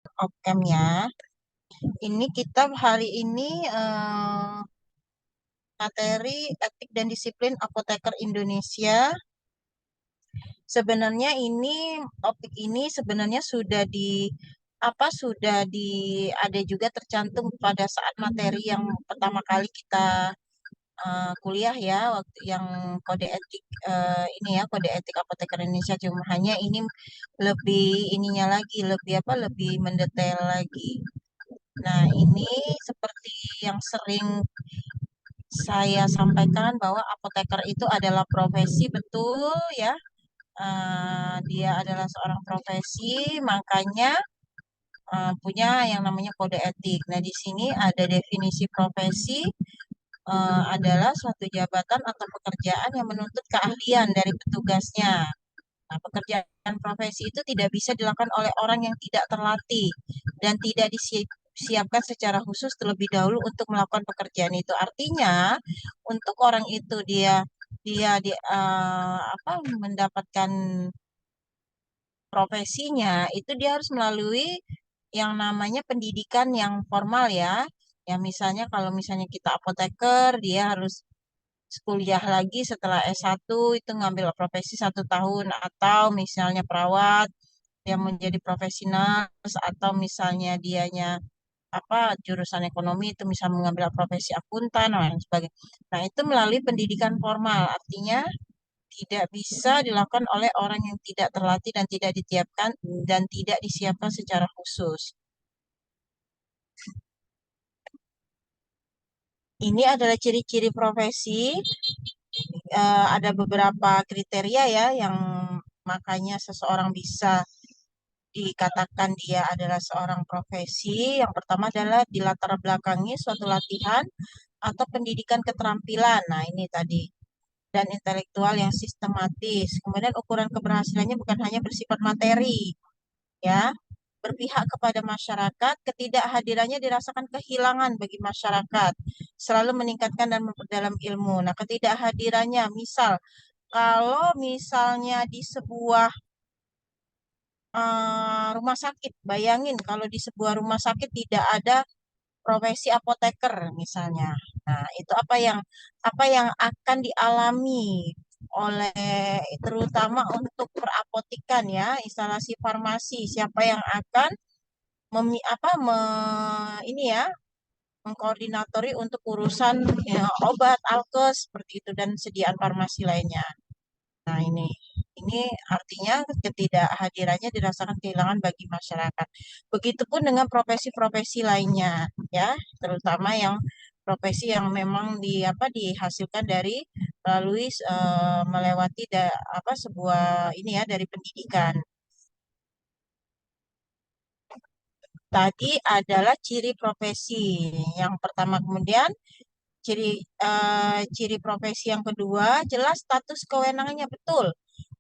Okem ya. Ini kita hari ini materi etik dan disiplin apoteker Indonesia. Sebenarnya ini topik ini sebenarnya sudah di sudah ada juga tercantum pada saat materi yang pertama kali kita kuliah ya, waktu yang kode etik ini ya, kode etik apoteker Indonesia. Cuma hanya ini lebih ininya lagi, lebih lebih mendetail lagi. Nah, ini seperti yang sering saya sampaikan bahwa apoteker itu adalah profesi, betul ya. Dia adalah seorang profesi, makanya punya yang namanya kode etik. Nah, di sini ada definisi profesi, adalah suatu jabatan atau pekerjaan yang menuntut keahlian dari petugasnya. Nah, pekerjaan profesi itu tidak bisa dilakukan oleh orang yang tidak terlatih dan tidak disiapkan secara khusus terlebih dahulu untuk melakukan pekerjaan itu. Artinya, untuk orang itu dia dia di mendapatkan profesinya itu dia harus melalui yang namanya pendidikan yang formal ya. Ya misalnya kalau misalnya kita apoteker, dia harus kuliah lagi setelah S1 itu ngambil profesi 1 tahun, atau misalnya perawat yang menjadi profesional, atau misalnya dianya jurusan ekonomi itu bisa mengambil profesi akuntan dan lain sebagainya. Nah, itu melalui pendidikan formal, artinya tidak bisa dilakukan oleh orang yang tidak terlatih dan tidak ditiapkan dan tidak disiapkan secara khusus. Ini adalah ciri-ciri profesi. Ada beberapa kriteria ya yang makanya seseorang bisa dikatakan dia adalah seorang profesi. Yang pertama adalah dilatar belakangi suatu latihan atau pendidikan keterampilan. Nah, ini tadi. Dan intelektual yang sistematis. Kemudian ukuran keberhasilannya bukan hanya bersifat materi, ya. Berpihak kepada masyarakat, ketidakhadirannya dirasakan kehilangan bagi masyarakat, selalu meningkatkan dan memperdalam ilmu. Nah, ketidakhadirannya, misal, kalau misalnya di sebuah rumah sakit, bayangin kalau di sebuah rumah sakit tidak ada profesi apoteker misalnya. Nah, itu apa yang akan dialami oleh terutama untuk perapotikan ya, instalasi farmasi. Siapa yang akan memi, apa me, ini ya mengkoordinatori untuk urusan ya, obat, alkes seperti itu dan sediaan farmasi lainnya. Nah, ini artinya ketidakhadirannya dirasakan kehilangan bagi masyarakat. Begitupun dengan profesi-profesi lainnya, ya, terutama yang profesi yang memang dihasilkan dari melalui melewati sebuah ini ya dari pendidikan. Tadi adalah ciri profesi. Yang pertama, kemudian ciri profesi yang kedua, jelas status kewenangannya, betul.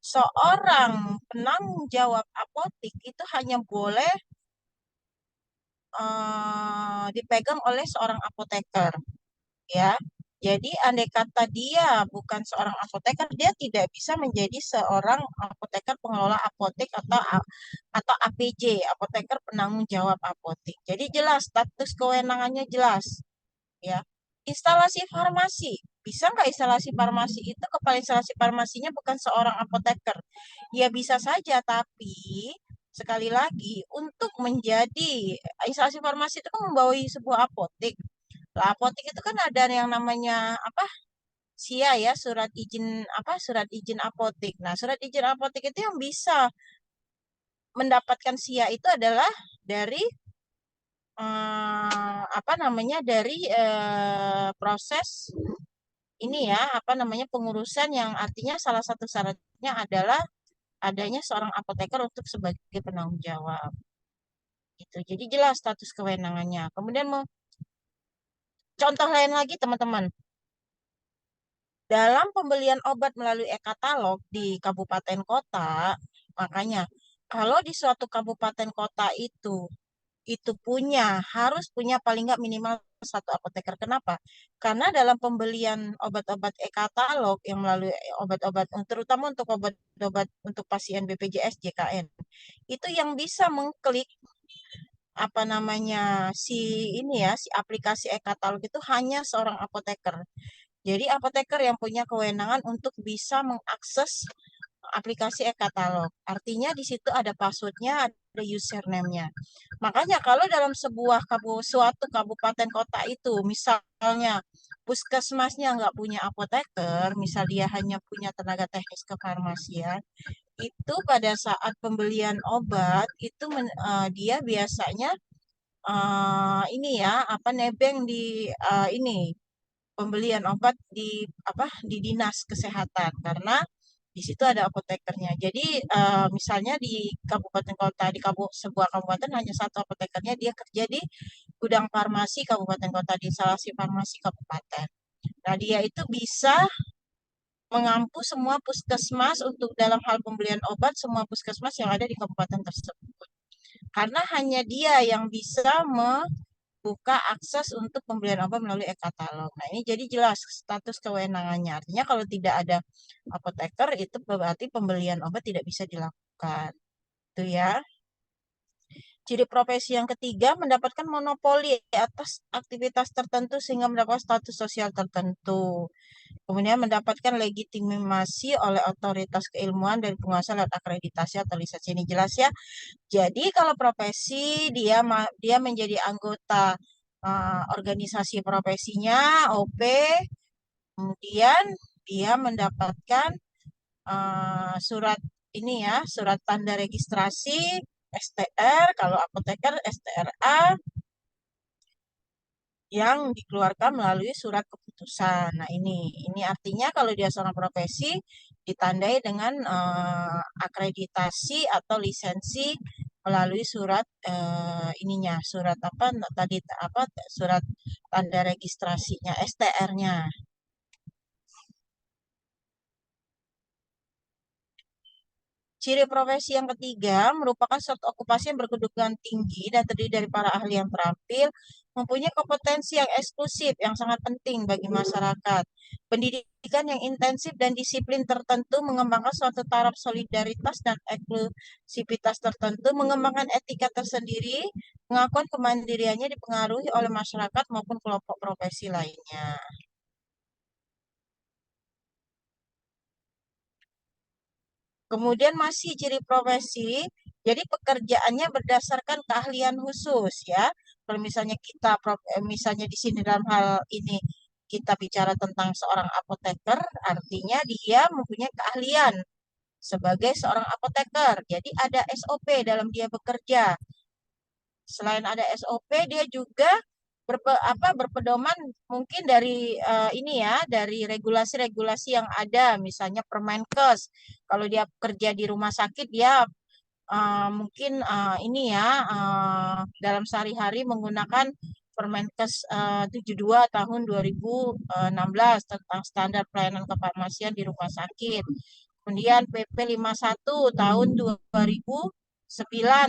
Seorang penanggung jawab apotik itu hanya boleh dipegang oleh seorang apoteker, ya. Jadi andai kata dia bukan seorang apoteker, dia tidak bisa menjadi seorang apoteker pengelola apotek atau APJ, apoteker penanggung jawab apotek. Jadi jelas status kewenangannya jelas, ya. Instalasi farmasi. Bisa nggak instalasi farmasi itu kepala instalasi farmasinya bukan seorang apoteker? Ya bisa saja, tapi sekali lagi untuk menjadi instalasi farmasi itu kan membawahi sebuah apotek. Lah, apotek itu kan ada yang namanya SIA ya, surat izin apotek. Nah, surat izin apotek itu yang bisa mendapatkan SIA itu adalah dari dari proses ini ya, pengurusan, yang artinya salah satu syaratnya adalah adanya seorang apoteker untuk sebagai penanggung jawab. Gitu. Jadi jelas status kewenangannya. Kemudian contoh lain lagi teman-teman. Dalam pembelian obat melalui e-katalog di kabupaten kota, makanya kalau di suatu kabupaten kota itu harus punya paling nggak minimal satu apoteker. Kenapa? Karena dalam pembelian obat-obat e-katalog yang melalui obat-obat, terutama untuk obat-obat untuk pasien BPJS JKN, itu yang bisa mengklik apa namanya si ini ya si aplikasi e-katalog itu hanya seorang apoteker. Jadi apoteker yang punya kewenangan untuk bisa mengakses aplikasi e-katalog. Artinya di situ ada passwordnya, ada username-nya. Makanya kalau dalam suatu kabupaten kota itu, misalnya puskesmasnya nggak punya apoteker, misal dia hanya punya tenaga teknis kefarmasian, itu pada saat pembelian obat itu dia biasanya ini ya apa nebeng di ini pembelian obat di apa di dinas kesehatan karena di situ ada apotekernya. Jadi misalnya di kabupaten kota sebuah kabupaten hanya satu apotekernya dia kerja di gudang farmasi kabupaten kota di instalasi farmasi kabupaten. Nah dia itu bisa mengampu semua puskesmas untuk dalam hal pembelian obat semua puskesmas yang ada di kabupaten tersebut. Karena hanya dia yang bisa buka akses untuk pembelian obat melalui e-katalog. Nah, ini jadi jelas status kewenangannya. Artinya kalau tidak ada apoteker itu berarti pembelian obat tidak bisa dilakukan. Itu ya. Ciri profesi yang ketiga mendapatkan monopoli atas aktivitas tertentu sehingga mendapat status sosial tertentu. Kemudian mendapatkan legitimasi oleh otoritas keilmuan dari penguasa lewat akreditasi atau lisensi. Ini jelas ya. Jadi kalau profesi dia menjadi anggota organisasi profesinya OP, kemudian dia mendapatkan surat ini ya, surat tanda registrasi STR, kalau apoteker STRA yang dikeluarkan melalui surat keputusan. Nah, ini artinya kalau dia seorang profesi ditandai dengan akreditasi atau lisensi melalui surat ininya, surat apa tadi apa surat tanda registrasinya STR-nya. Ciri profesi yang ketiga merupakan suatu okupasi yang berkedudukan tinggi dan terdiri dari para ahli yang terampil, mempunyai kompetensi yang eksklusif yang sangat penting bagi masyarakat. Pendidikan yang intensif dan disiplin tertentu mengembangkan suatu taraf solidaritas dan eksklusivitas tertentu, mengembangkan etika tersendiri, pengakuan kemandiriannya dipengaruhi oleh masyarakat maupun kelompok profesi lainnya. Kemudian masih ciri profesi, jadi pekerjaannya berdasarkan keahlian khusus ya. Kalau misalnya misalnya di sini dalam hal ini kita bicara tentang seorang apoteker, artinya dia mempunyai keahlian sebagai seorang apoteker. Jadi ada SOP dalam dia bekerja. Selain ada SOP, dia juga berpedoman mungkin dari ini ya, dari regulasi-regulasi yang ada, misalnya Permenkes. Kalau dia kerja di rumah sakit, dia mungkin ini ya dalam sehari-hari menggunakan Permenkes 72 tahun 2016 tentang standar pelayanan kefarmasian di rumah sakit. Kemudian PP 51 tahun 2009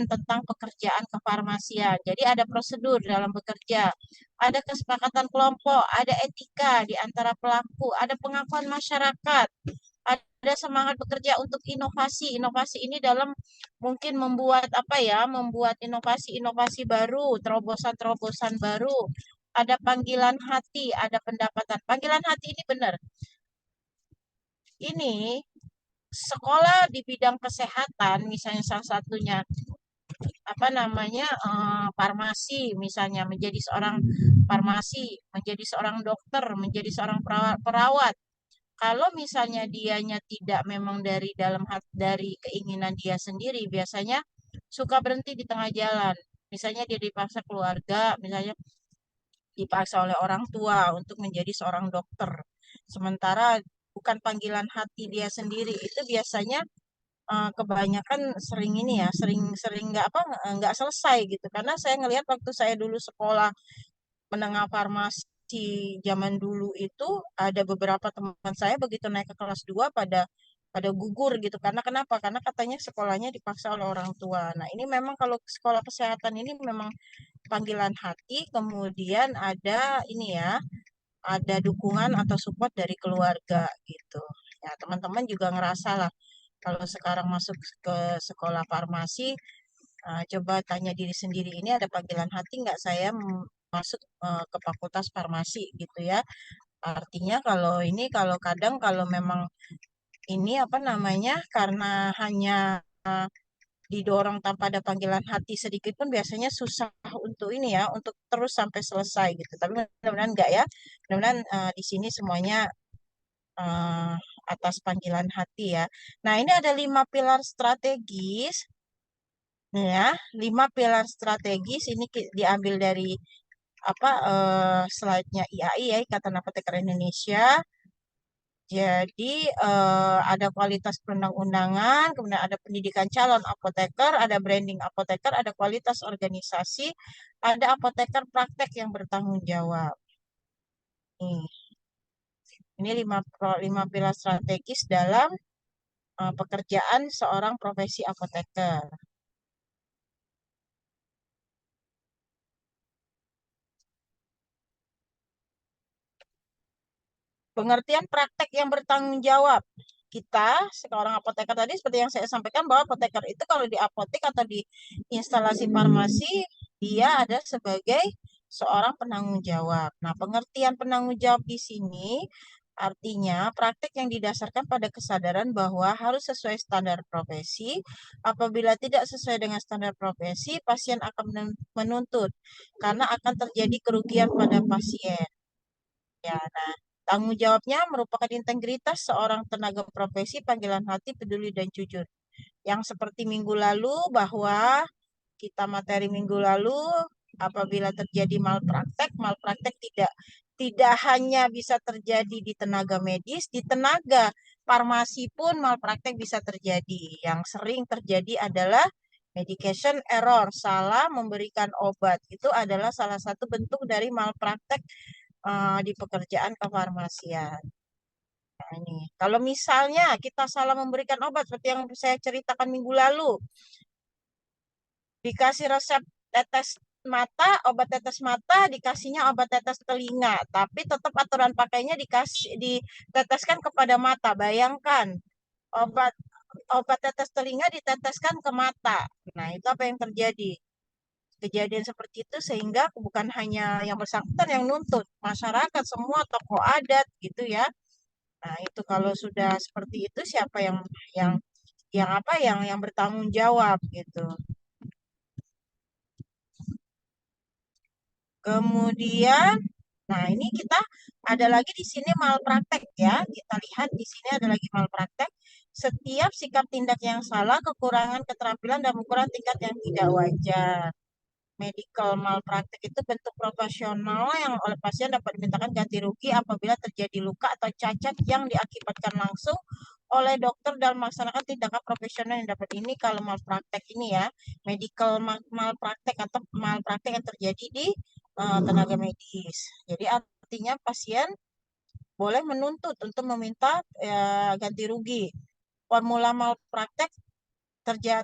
tentang pekerjaan kefarmasian. Jadi ada prosedur dalam bekerja, ada kesepakatan kelompok, ada etika di antara pelaku, ada pengakuan masyarakat, ada semangat bekerja untuk inovasi. Inovasi ini dalam mungkin membuat apa ya, membuat inovasi-inovasi baru, terobosan-terobosan baru. Ada panggilan hati, ada pendapatan. Panggilan hati ini benar. Ini sekolah di bidang kesehatan, misalnya salah satunya apa namanya farmasi, misalnya menjadi seorang farmasi, menjadi seorang dokter, menjadi seorang perawat. Kalau misalnya dianya tidak memang dari dari keinginan dia sendiri, biasanya suka berhenti di tengah jalan. Misalnya dia dipaksa keluarga, misalnya dipaksa oleh orang tua untuk menjadi seorang dokter. Sementara bukan panggilan hati dia sendiri, itu biasanya kebanyakan sering ini ya, sering nggak selesai gitu. Karena saya ngelihat waktu saya dulu sekolah menengah farmasi zaman dulu itu ada beberapa teman saya begitu naik ke kelas 2 pada gugur gitu. Karena kenapa? Karena katanya sekolahnya dipaksa oleh orang tua. Nah, ini memang kalau sekolah kesehatan ini memang panggilan hati, kemudian ada ini ya, ada dukungan atau support dari keluarga gitu. Ya, teman-teman juga ngerasa lah kalau sekarang masuk ke sekolah farmasi Coba tanya diri sendiri, ini ada panggilan hati nggak saya masuk ke fakultas farmasi gitu ya. Artinya kalau ini, kalau kadang kalau memang ini apa namanya, karena hanya didorong tanpa ada panggilan hati sedikit pun biasanya susah untuk ini ya, untuk terus sampai selesai gitu. Tapi mudah-mudahan enggak ya. Mudah-mudahan di sini semuanya eh, atas panggilan hati ya. Nah, ini ada 5 pilar strategis. Nih ya, 5 pilar strategis ini diambil dari apa slide-nya IAI ya, Ikatan Apoteker Indonesia. Jadi ada kualitas perundang-undangan, kemudian ada pendidikan calon apoteker, ada branding apoteker, ada kualitas organisasi, ada apoteker praktek yang bertanggung jawab. Nih, ini lima pilar strategis dalam pekerjaan seorang profesi apoteker. Pengertian praktek yang bertanggung jawab. Kita, seorang apoteker tadi, seperti yang saya sampaikan, bahwa apoteker itu kalau di apotek atau di instalasi farmasi, dia ada sebagai seorang penanggung jawab. Nah, pengertian penanggung jawab di sini artinya praktek yang didasarkan pada kesadaran bahwa harus sesuai standar profesi. Apabila tidak sesuai dengan standar profesi, pasien akan menuntut karena akan terjadi kerugian pada pasien. Ya, nah, tanggung jawabnya merupakan integritas seorang tenaga profesi panggilan hati peduli dan jujur. Yang seperti minggu lalu bahwa kita materi minggu lalu apabila terjadi malpraktek, malpraktek tidak hanya bisa terjadi di tenaga medis, di tenaga farmasi pun malpraktek bisa terjadi. Yang sering terjadi adalah medication error, salah memberikan obat. Itu adalah salah satu bentuk dari malpraktek di pekerjaan kefarmasian. Nah, ini. Kalau misalnya kita salah memberikan obat, seperti yang saya ceritakan minggu lalu, dikasih resep tetes mata, obat tetes mata, dikasihnya obat tetes telinga, tapi tetap aturan pakainya diteteskan kepada mata. Bayangkan, obat obat tetes telinga diteteskan ke mata. Nah, itu apa yang terjadi? Kejadian seperti itu sehingga bukan hanya yang bersangkutan yang nuntut, masyarakat semua tokoh adat gitu ya. Nah, itu kalau sudah seperti itu siapa yang yang bertanggung jawab gitu. Kemudian, nah ini kita ada lagi di sini malpraktek ya. Kita lihat di sini ada lagi malpraktek. Setiap sikap tindak yang salah, kekurangan keterampilan dan ukuran tingkat yang tidak wajar. Medical malpraktik itu bentuk profesional yang oleh pasien dapat dimintakan ganti rugi apabila terjadi luka atau cacat yang diakibatkan langsung oleh dokter dalam melaksanakan tindakan profesional yang dapat ini kalau malpraktek ini ya, medical malpraktek atau malpraktek yang terjadi di tenaga medis. Jadi artinya pasien boleh menuntut untuk meminta ganti rugi. Formula malpraktek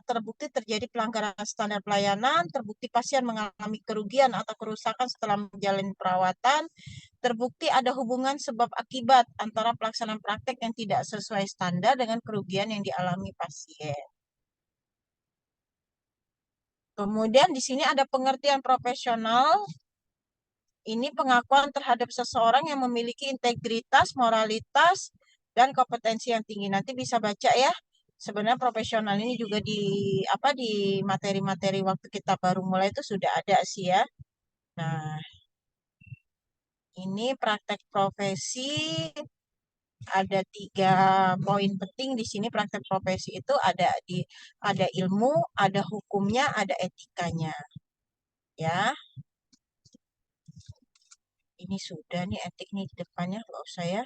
terbukti terjadi pelanggaran standar pelayanan, terbukti pasien mengalami kerugian atau kerusakan setelah menjalani perawatan, terbukti ada hubungan sebab akibat antara pelaksanaan praktek yang tidak sesuai standar dengan kerugian yang dialami pasien. Kemudian di sini ada pengertian profesional. Ini pengakuan terhadap seseorang yang memiliki integritas, moralitas, dan kompetensi yang tinggi. Nanti bisa baca ya. Sebenarnya profesional ini juga di materi-materi waktu kita baru mulai itu sudah ada sih ya. Nah, ini praktek profesi ada 3 poin penting di sini. Praktek profesi itu ada ilmu, ada hukumnya, ada etikanya. Ya, ini sudah nih etik nih di depannya, nggak usah ya.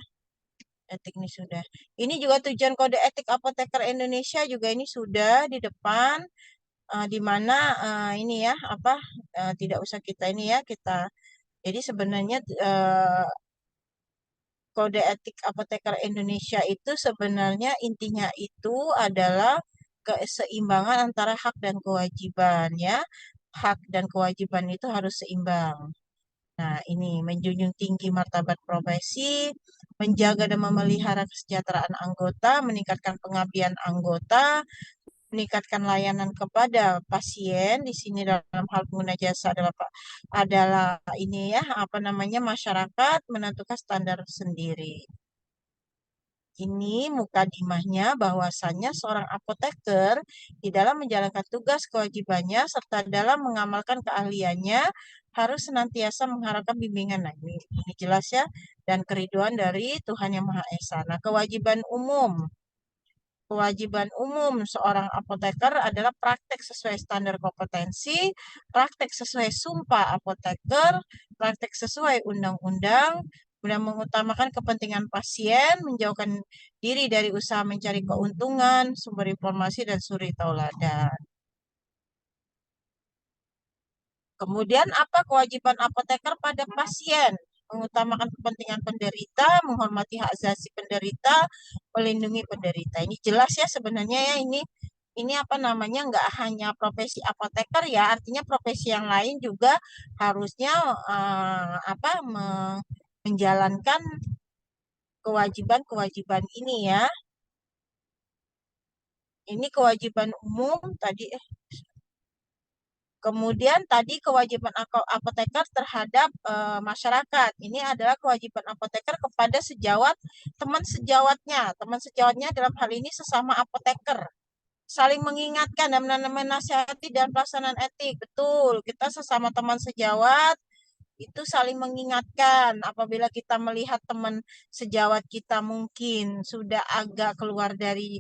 Etik ini sudah. Ini juga tujuan kode etik apoteker Indonesia juga ini sudah di depan, di mana ini ya apa tidak usah kita ini ya kita. Jadi sebenarnya kode etik apoteker Indonesia itu sebenarnya intinya itu adalah keseimbangan antara hak dan kewajiban ya. Hak dan kewajiban itu harus seimbang. Nah, ini menjunjung tinggi martabat profesi, menjaga dan memelihara kesejahteraan anggota, meningkatkan pengabdian anggota, meningkatkan layanan kepada pasien. Di sini dalam hal pengguna jasa adalah ini ya, apa namanya, masyarakat menentukan standar sendiri. Ini mukadimahnya bahwasannya seorang apoteker di dalam menjalankan tugas kewajibannya serta dalam mengamalkan keahliannya harus senantiasa mengharapkan bimbingan. Nah, ini jelas ya, dan keriduan dari Tuhan Yang Maha Esa. Nah, kewajiban umum seorang apoteker adalah praktek sesuai standar kompetensi, praktek sesuai sumpah apoteker, praktek sesuai undang-undang, dan mengutamakan kepentingan pasien, menjauhkan diri dari usaha mencari keuntungan, sumber informasi, dan suri tauladan. Kemudian apa kewajiban apoteker pada pasien? Mengutamakan kepentingan penderita, menghormati hak asasi penderita, melindungi penderita. Ini jelas ya sebenarnya ya, ini apa namanya, nggak hanya profesi apoteker ya, artinya profesi yang lain juga harusnya apa menjalankan kewajiban-kewajiban ini ya. Ini kewajiban umum tadi. Kemudian tadi kewajiban apoteker terhadap masyarakat. Ini adalah kewajiban apoteker kepada sejawat, teman sejawatnya. Teman sejawatnya dalam hal ini sesama apoteker. Saling mengingatkan dan menasihati dan pelaksanaan etik. Betul, kita sesama teman sejawat itu saling mengingatkan apabila kita melihat teman sejawat kita mungkin sudah agak keluar dari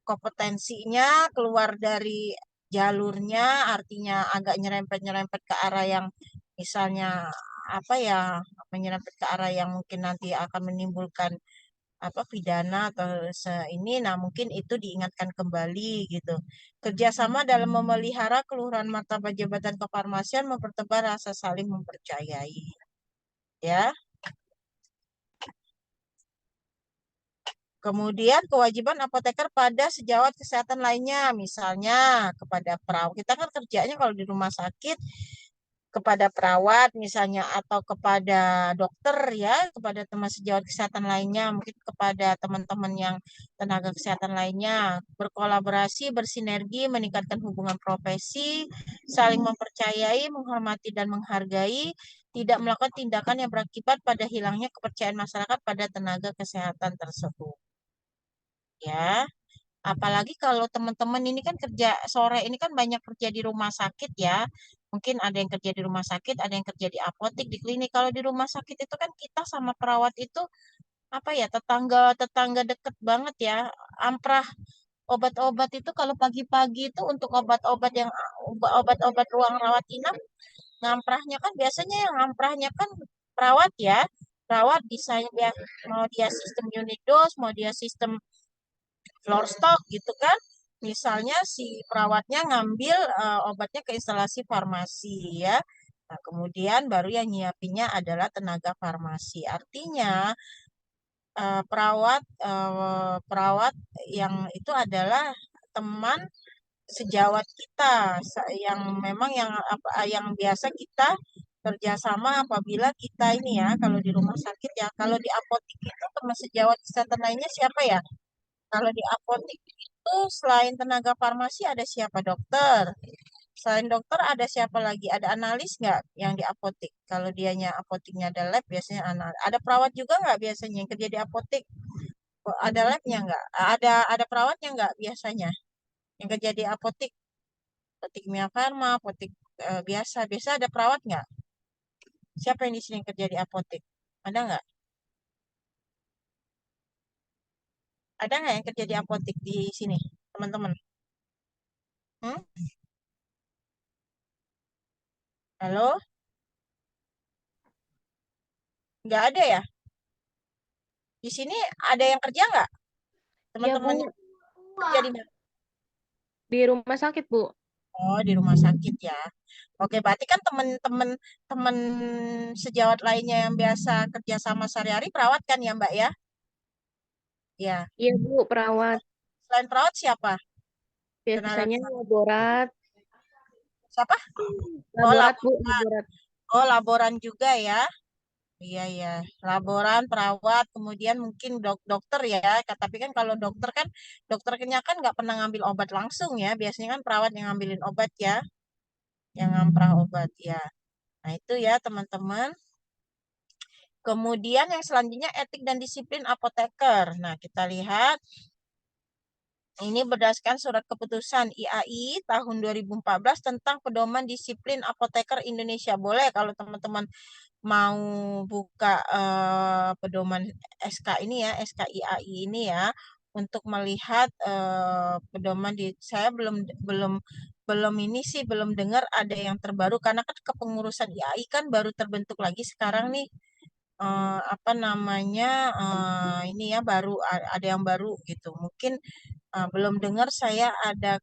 kompetensinya, keluar dari jalurnya, artinya agak nyerempet-nyerempet ke arah yang misalnya apa ya, menyerempet ke arah yang mungkin nanti akan menimbulkan apa pidana atau ini, nah mungkin itu diingatkan kembali gitu. Kerjasama dalam memelihara keluhuran martabat jabatan kefarmasian mempertebar rasa saling mempercayai. Ya, kemudian kewajiban apoteker pada sejawat kesehatan lainnya, misalnya kepada perawat. Kita kan kerjanya kalau di rumah sakit kepada perawat misalnya atau kepada dokter ya, kepada teman sejawat kesehatan lainnya, mungkin kepada teman-teman yang tenaga kesehatan lainnya, berkolaborasi, bersinergi, meningkatkan hubungan profesi, saling mempercayai, menghormati dan menghargai, tidak melakukan tindakan yang berakibat pada hilangnya kepercayaan masyarakat pada tenaga kesehatan tersebut. Ya, apalagi kalau teman-teman ini kan kerja sore ini kan banyak kerja di rumah sakit ya. Mungkin ada yang kerja di rumah sakit, ada yang kerja di apotek, di klinik. Kalau di rumah sakit itu kan kita sama perawat itu apa ya, tetangga-tetangga deket banget ya. Amprah obat-obat itu kalau pagi-pagi itu untuk obat-obat ruang rawat inap, ngamprahnya kan biasanya yang ngamprahnya kan perawat ya. Perawat bisa ya, mau dia sistem unit dose, mau dia sistem floor stock gitu kan. Misalnya si perawatnya ngambil obatnya ke instalasi farmasi ya. Nah, kemudian baru yang nyiapinnya adalah tenaga farmasi. Artinya perawat yang itu adalah teman sejawat kita yang memang yang biasa kita kerjasama apabila kita ini ya, kalau di rumah sakit ya, kalau di apotek itu teman sejawat kesehatan lainnya siapa ya? Kalau di apotek itu selain tenaga farmasi ada siapa? Dokter. Selain dokter ada siapa lagi? Ada analis nggak yang di apotek? Kalau dianya apoteknya ada lab, biasanya analis. Ada perawat juga nggak biasanya yang kerja di apotek? Ada labnya nggak? Ada perawatnya nggak biasanya yang kerja di apotek? Apotek Mia Farma, apotek biasa. Biasa ada perawat nggak? Siapa yang di sini yang kerja di apotek? Ada nggak? Ada nggak yang kerja di apotek di sini, teman-teman? Hmm? Halo? Nggak ada ya? Di sini ada yang kerja nggak? Iya, Teman-teman yang Bu. kerja di mana? Di rumah sakit, Bu. Oh, di rumah sakit ya. Oke, berarti kan teman sejawat lainnya yang biasa kerja sama sehari-hari perawat kan ya, Mbak ya? Ya. Iya, Bu, perawat. Selain perawat siapa? Tenaga Biasanya laborat. siapa? Oh, Laborat, Bu, laborat. oh, laboran juga ya. Iya ya, laboran, perawat, kemudian mungkin dokter ya. Tapi kan kalau dokter kan, dokternya kan nggak pernah ngambil obat langsung ya. Biasanya kan perawat yang ngambilin obat ya, yang ngamprah obat ya. Nah itu ya teman-teman. Kemudian yang selanjutnya etik dan disiplin apoteker. Nah kita lihat ini berdasarkan surat keputusan IAI tahun 2014 tentang pedoman disiplin apoteker Indonesia. Boleh kalau teman-teman mau buka pedoman SK ini ya, SKIAI ini ya, untuk melihat pedoman di saya belum belum belum ini sih belum dengar ada yang terbaru karena kan kepengurusan IAI kan baru terbentuk lagi sekarang nih. Apa namanya ini ya baru ada yang baru gitu. Mungkin belum dengar saya ada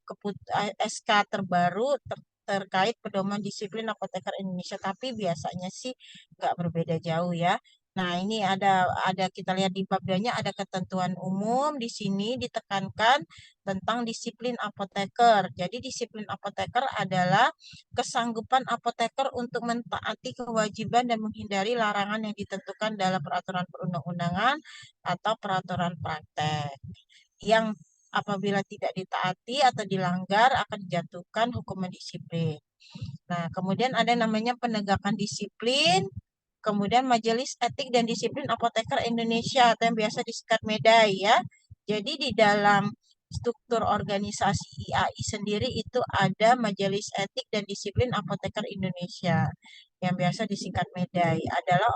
SK terbaru terkait pedoman disiplin apoteker Indonesia, tapi biasanya sih nggak berbeda jauh ya. Nah, ini ada kita lihat di bab 2-nya ada ketentuan umum di sini ditekankan tentang disiplin apoteker. Jadi disiplin apoteker adalah kesanggupan apoteker untuk mentaati kewajiban dan menghindari larangan yang ditentukan dalam peraturan perundang-undangan atau peraturan praktek yang apabila tidak ditaati atau dilanggar akan dijatuhkan hukuman disiplin. Nah, kemudian ada namanya penegakan disiplin, kemudian Majelis Etik dan Disiplin Apoteker Indonesia atau yang biasa disingkat MEDAI ya. Jadi di dalam struktur organisasi IAI sendiri itu ada Majelis Etik dan Disiplin Apoteker Indonesia yang biasa disingkat MEDAI adalah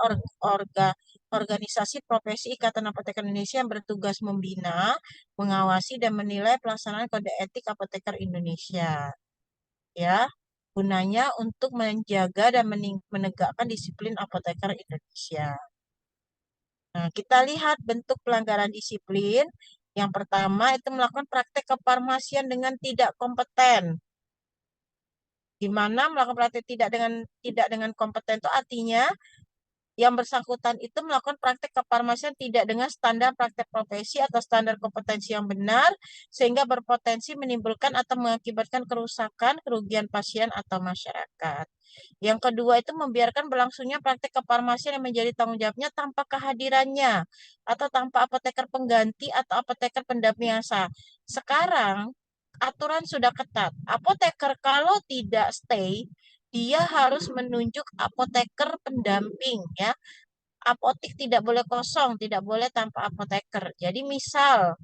organisasi profesi Ikatan Apoteker Indonesia yang bertugas membina, mengawasi dan menilai pelaksanaan kode etik apoteker Indonesia ya gunanya untuk menjaga dan menegakkan disiplin apoteker Indonesia. Nah, kita lihat bentuk pelanggaran disiplin. Yang pertama itu melakukan praktek kefarmasian dengan tidak kompeten. Di mana melakukan praktek tidak dengan kompeten itu artinya yang bersangkutan itu melakukan praktek kefarmasian tidak dengan standar praktek profesi atau standar kompetensi yang benar, sehingga berpotensi menimbulkan atau mengakibatkan kerusakan, kerugian pasien atau masyarakat. Yang kedua itu membiarkan berlangsungnya praktek kefarmasian yang menjadi tanggung jawabnya tanpa kehadirannya, atau tanpa apoteker pengganti atau apoteker pendamping yang sah. Sekarang, aturan sudah ketat. Apoteker kalau tidak stay, dia harus menunjuk apoteker pendamping ya. Apotik tidak boleh kosong, tidak boleh tanpa apoteker. Jadi misal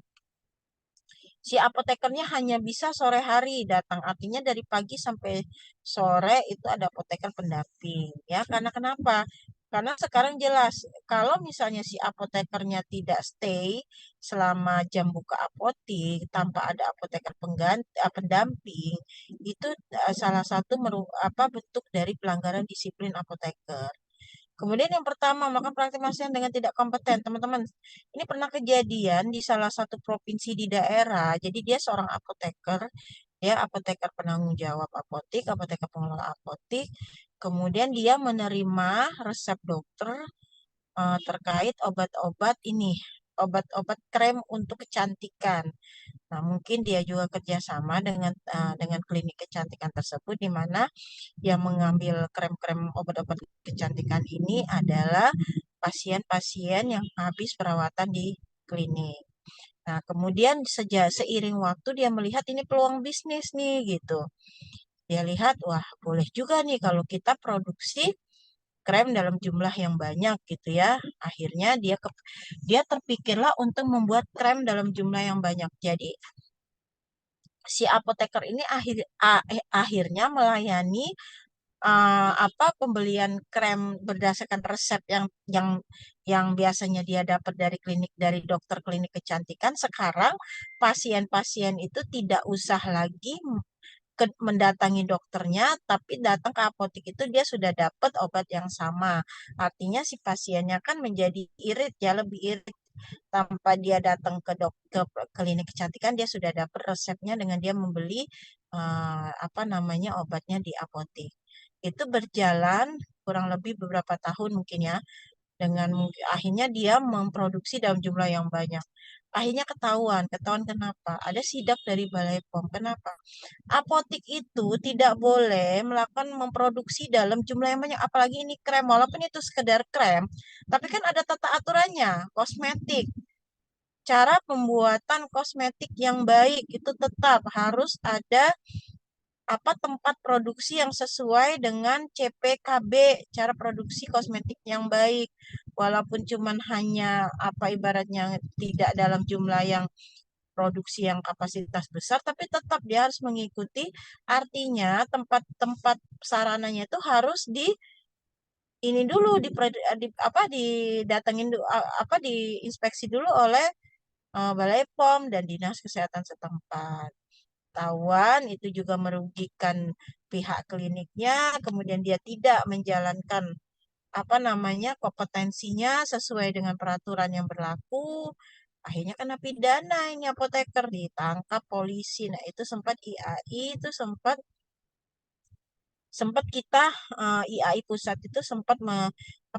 si apotekernya hanya bisa sore hari datang, artinya dari pagi sampai sore itu ada apoteker pendamping ya. Karena kenapa? Karena sekarang jelas kalau misalnya si apotekernya tidak stay selama jam buka apotik tanpa ada apoteker pengganti pendamping itu salah satu bentuk dari pelanggaran disiplin apoteker. Kemudian yang pertama, melakukan praktik pasien dengan tidak kompeten. Teman-teman, ini pernah kejadian di salah satu provinsi di daerah. Jadi dia seorang apoteker, dia apoteker penanggung jawab apotik, apoteker pengelola apotik. Kemudian dia menerima resep dokter terkait obat-obat ini, obat-obat krem untuk kecantikan. Nah, mungkin dia juga kerjasama dengan klinik kecantikan tersebut, di mana yang mengambil krem-krem obat-obat kecantikan ini adalah pasien-pasien yang habis perawatan di klinik. Nah, kemudian seiring waktu dia melihat ini peluang bisnis nih gitu. Dia lihat, wah boleh juga nih kalau kita produksi krem dalam jumlah yang banyak gitu ya. Akhirnya dia terpikirlah untuk membuat krem dalam jumlah yang banyak. Jadi si apoteker ini akhirnya melayani pembelian krem berdasarkan resep yang biasanya dia dapat dari dokter klinik kecantikan. Sekarang pasien-pasien itu tidak usah lagi mendatangi dokternya, tapi datang ke apotek itu dia sudah dapat obat yang sama. Artinya si pasiennya kan menjadi irit ya, lebih irit. Tanpa dia datang ke klinik kecantikan, dia sudah dapat resepnya dengan dia membeli obatnya di apotek. Itu berjalan kurang lebih beberapa tahun mungkin ya, dengan akhirnya dia memproduksi dalam jumlah yang banyak. Akhirnya ketahuan. Ketahuan kenapa? Ada sidak dari Balai POM. Kenapa? Apotik itu tidak boleh melakukan memproduksi dalam jumlah yang banyak. Apalagi ini krem. Walaupun itu sekedar krem. Tapi kan ada tata aturannya. Kosmetik. Cara pembuatan kosmetik yang baik itu tetap harus ada tempat produksi yang sesuai dengan CPKB, cara produksi kosmetik yang baik. Walaupun cuman hanya ibaratnya tidak dalam jumlah yang produksi yang kapasitas besar, tapi tetap dia harus mengikuti. Artinya tempat-tempat sarananya itu harus di ini dulu didatengin diinspeksi dulu oleh Balai POM dan Dinas Kesehatan setempat. Ketahuan itu juga merugikan pihak kliniknya, kemudian dia tidak menjalankan kompetensinya sesuai dengan peraturan yang berlaku, akhirnya kena pidana. Ini apoteker ditangkap polisi. Nah, itu sempat IAI itu sempat sempat kita IAI pusat itu sempat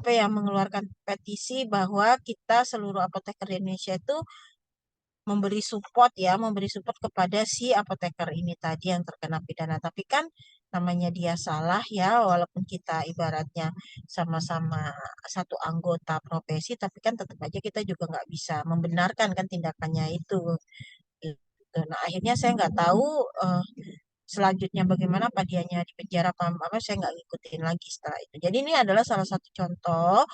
mengeluarkan petisi bahwa kita seluruh apoteker di Indonesia itu memberi support kepada si apoteker ini tadi yang terkena pidana. Tapi kan namanya dia salah ya, walaupun kita ibaratnya sama-sama satu anggota profesi, tapi kan tetap aja kita juga nggak bisa membenarkan kan tindakannya itu. Gitu. Nah, akhirnya saya nggak tahu selanjutnya bagaimana, apa dianya di penjara apa, saya nggak ngikutin lagi setelah itu. Jadi ini adalah salah satu contoh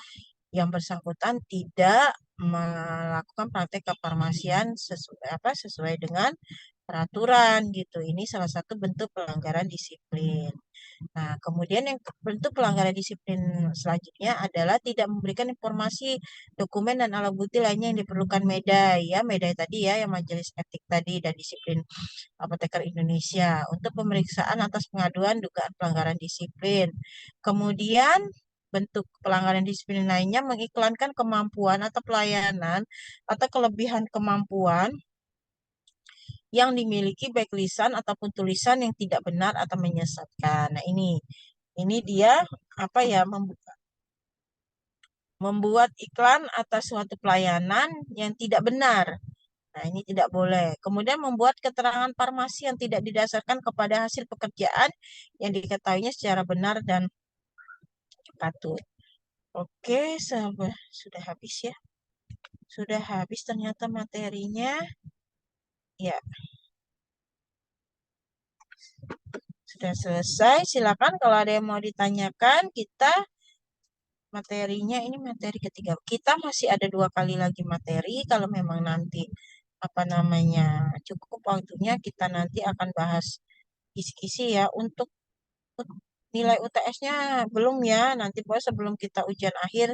yang bersangkutan tidak melakukan praktek kefarmasian sesuai dengan peraturan gitu. Ini salah satu bentuk pelanggaran disiplin. Nah, kemudian yang bentuk pelanggaran disiplin selanjutnya adalah tidak memberikan informasi, dokumen dan alat bukti lainnya yang diperlukan Medai. Ya, Medai tadi ya, yang Majelis Etik tadi dan Disiplin Apoteker Indonesia untuk pemeriksaan atas pengaduan dugaan pelanggaran disiplin. Kemudian bentuk pelanggaran disiplin lainnya mengiklankan kemampuan atau pelayanan atau kelebihan kemampuan yang dimiliki baik lisan ataupun tulisan yang tidak benar atau menyesatkan. Nah, ini dia membuat iklan atas suatu pelayanan yang tidak benar. Nah, ini tidak boleh. Kemudian membuat keterangan farmasi yang tidak didasarkan kepada hasil pekerjaan yang diketahuinya secara benar dan patut. Oke, sahabat, sudah habis ya. Sudah habis ternyata materinya. Ya, sudah selesai. Silakan kalau ada yang mau ditanyakan, kita materinya ini materi ketiga. Kita masih ada 2 kali lagi materi. Kalau memang nanti cukup waktunya, kita nanti akan bahas kisi-kisi ya. Untuk nilai UTS-nya belum ya. Nanti pokoknya sebelum kita ujian akhir,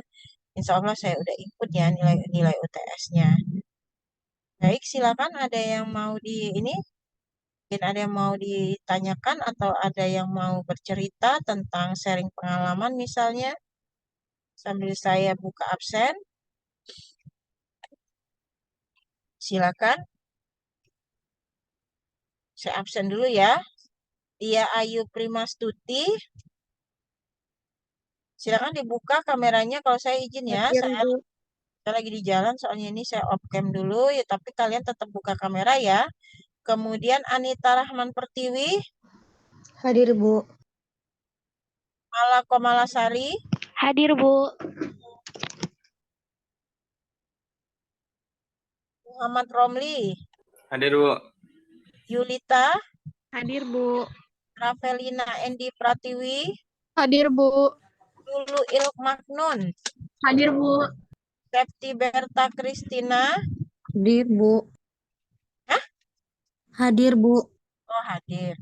insya Allah saya udah input ya nilai UTS-nya. Baik, silakan ada yang mau mungkin ada yang mau ditanyakan atau ada yang mau bercerita tentang sharing pengalaman misalnya. Sambil saya buka absen, silakan. Saya absen dulu ya. Dia Ayu Primastuti. Silakan dibuka kameranya kalau saya izin ya. Hadir, Bu. Saya lagi di jalan soalnya ini saya off cam dulu ya, tapi kalian tetap buka kamera ya. Kemudian Anita Rahman Pertiwi, Hadir, Bu. Mala Komalasari, Hadir, Bu. Muhammad Romli, Hadir, Bu. Yulita, Hadir, Bu. Ravelina Endi Pratiwi, Hadir, Bu. Lulu Ilk Maknun, Hadir, Bu. Septi Berta Kristina. Hadir, Bu. Hah? Hadir, Bu. Oh, hadir.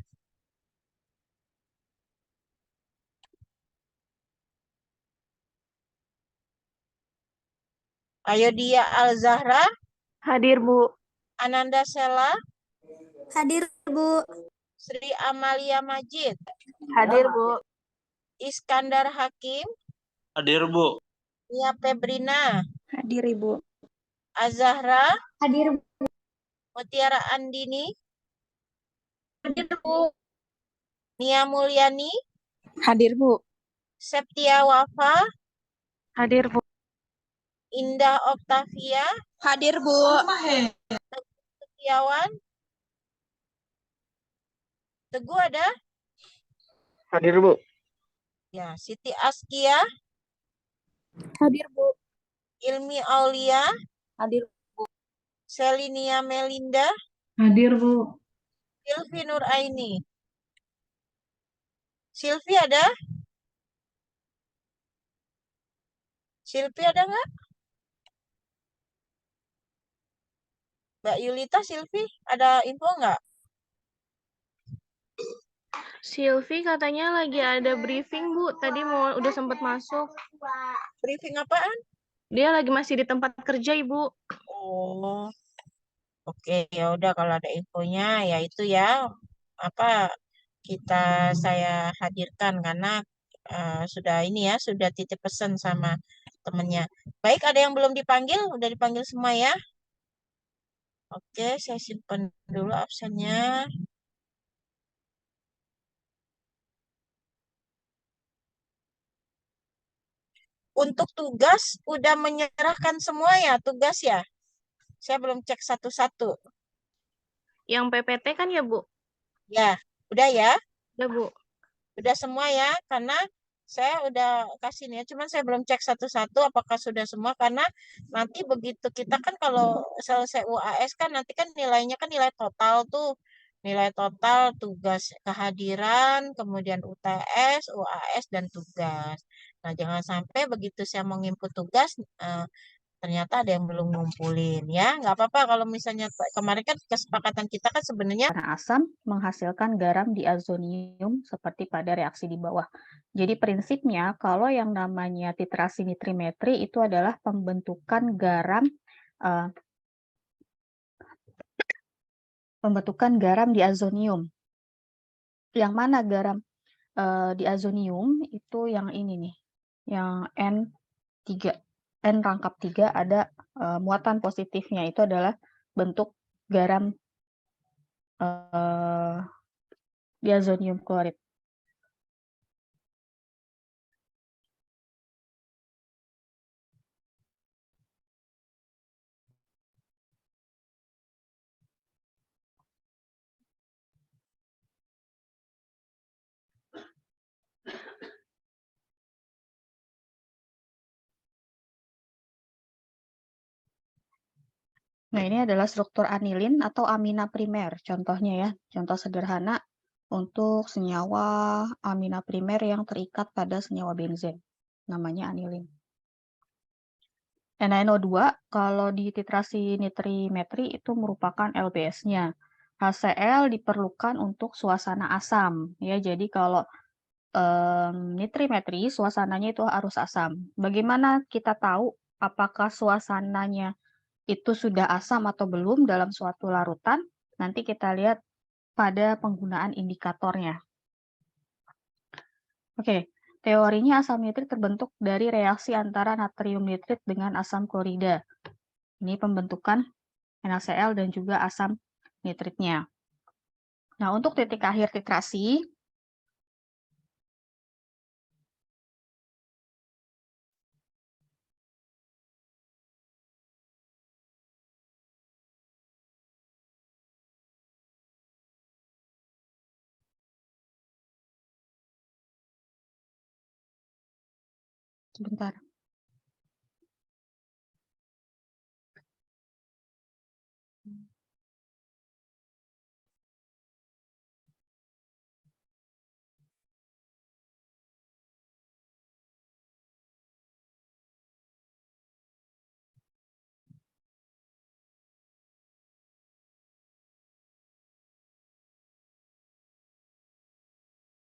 Ayo dia Al-Zahra, Hadir, Bu. Ananda Sela, Hadir, Bu. Sri Amalia Majid, Hadir, Bu. Iskandar Hakim, Hadir, Bu. Nia Febrina, Hadir, Ibu. Azahra, Hadir, Mutiara Andini, Hadir, Bu. Nia Mulyani, Hadir, Bu. Septia Wafa, Hadir, Bu. Indah Oktavia, Hadir, Bu. Setiawan, Teguh ada? Hadir, Bu. Ya, Siti Askia, Hadir, Bu. Ilmi Aulia, Hadir. Selinia Melinda, Hadir, Bu. Silvi Nuraini. Silvi ada? Silvi ada nggak? Mbak Yulita, Silvi, ada info nggak? Silvi katanya lagi ada briefing, Bu. Tadi udah sempat masuk. Briefing apaan? Dia lagi masih di tempat kerja, Ibu. Oh, oke, ya udah kalau ada infonya ya itu ya apa saya hadirkan karena sudah ini ya sudah titip pesan sama temennya. Baik, ada yang belum dipanggil? Udah dipanggil semua ya? Oke, saya simpan dulu absennya. Untuk tugas udah menyerahkan semua ya tugas ya? Saya belum cek satu-satu. Yang PPT kan ya, Bu? Ya, udah ya? Udah, Bu. Udah semua ya? Karena saya udah kasih nih, cuman saya belum cek satu-satu apakah sudah semua karena nanti begitu kita kan kalau selesai UAS kan nanti kan nilainya kan nilai total tuh. Nilai total tugas kehadiran, kemudian UTS, UAS dan tugas. Nah, jangan sampai begitu saya mau nginput tugas ternyata ada yang belum ngumpulin ya. Nggak apa-apa kalau misalnya kemarin kan kesepakatan kita kan sebenarnya Karena asam menghasilkan garam diazonium seperti pada reaksi di bawah. Jadi prinsipnya kalau yang namanya titrasi nitrimetri itu adalah pembentukan garam diazonium. Yang mana garam diazonium itu yang ini nih, yang N3, N rangkap 3 ada muatan positifnya itu adalah bentuk garam diazonium klorid. Nah, ini adalah struktur anilin atau amina primer. Contohnya ya, contoh sederhana untuk senyawa amina primer yang terikat pada senyawa benzen. Namanya anilin. NaNO2 kalau di titrasi nitrimetri itu merupakan LBS-nya. HCl diperlukan untuk suasana asam. Ya, jadi kalau nitrimetri suasananya itu harus asam. Bagaimana kita tahu apakah suasananya itu sudah asam atau belum dalam suatu larutan? Nanti kita lihat pada penggunaan indikatornya. Oke, teorinya asam nitrit terbentuk dari reaksi antara natrium nitrit dengan asam klorida. Ini pembentukan NaCl dan juga asam nitritnya. Nah, untuk titik akhir titrasi, sebentar.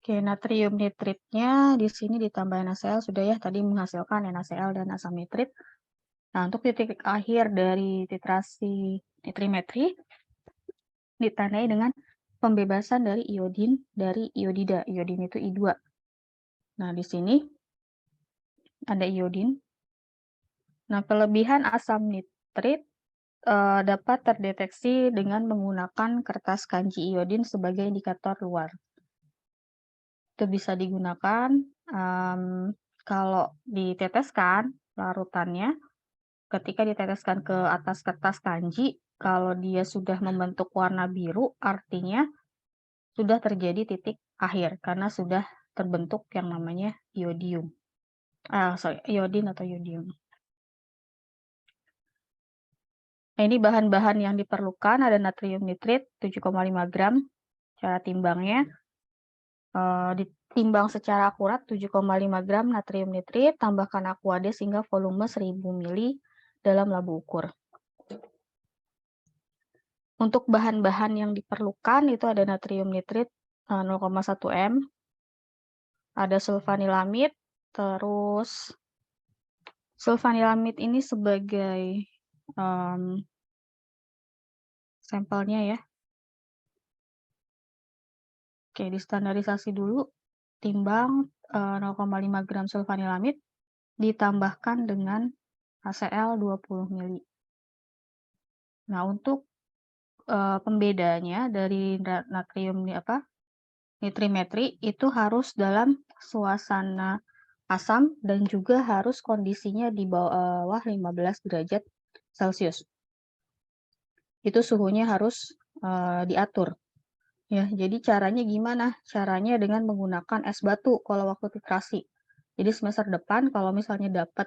Oke, natrium nitritnya di sini ditambah NaCl sudah ya, tadi menghasilkan NaCl dan asam nitrit. Nah, untuk titik akhir dari titrasi nitrimetri ditandai dengan pembebasan dari iodin dari iodida. Iodin itu I2. Nah, di sini ada iodin. Nah, kelebihan asam nitrit dapat terdeteksi dengan menggunakan kertas kanji iodin sebagai indikator luar. Itu bisa digunakan kalau diteteskan larutannya ketika diteteskan ke atas kertas kanji, kalau dia sudah membentuk warna biru, artinya sudah terjadi titik akhir, karena sudah terbentuk yang namanya iodium. Iodin atau iodium. Nah, ini bahan-bahan yang diperlukan, ada natrium nitrit 7,5 gram, cara timbangnya. Ditimbang secara akurat 7,5 gram natrium nitrit, tambahkan Aquades hingga volume 1000 ml dalam labu ukur. Untuk bahan-bahan yang diperlukan itu ada natrium nitrit 0,1 m, ada sulfanilamid, terus sulfanilamid ini sebagai sampelnya ya. Oke, distandarisasi dulu, timbang 0,5 gram sulfanilamid ditambahkan dengan HCl 20 ml. Nah, untuk pembedanya dari natrium nitrimetri itu harus dalam suasana asam dan juga harus kondisinya di bawah 15 derajat Celcius. Itu suhunya harus diatur. Ya, jadi caranya gimana? Caranya dengan menggunakan es batu kalau waktu titrasi. Jadi semester depan kalau misalnya dapat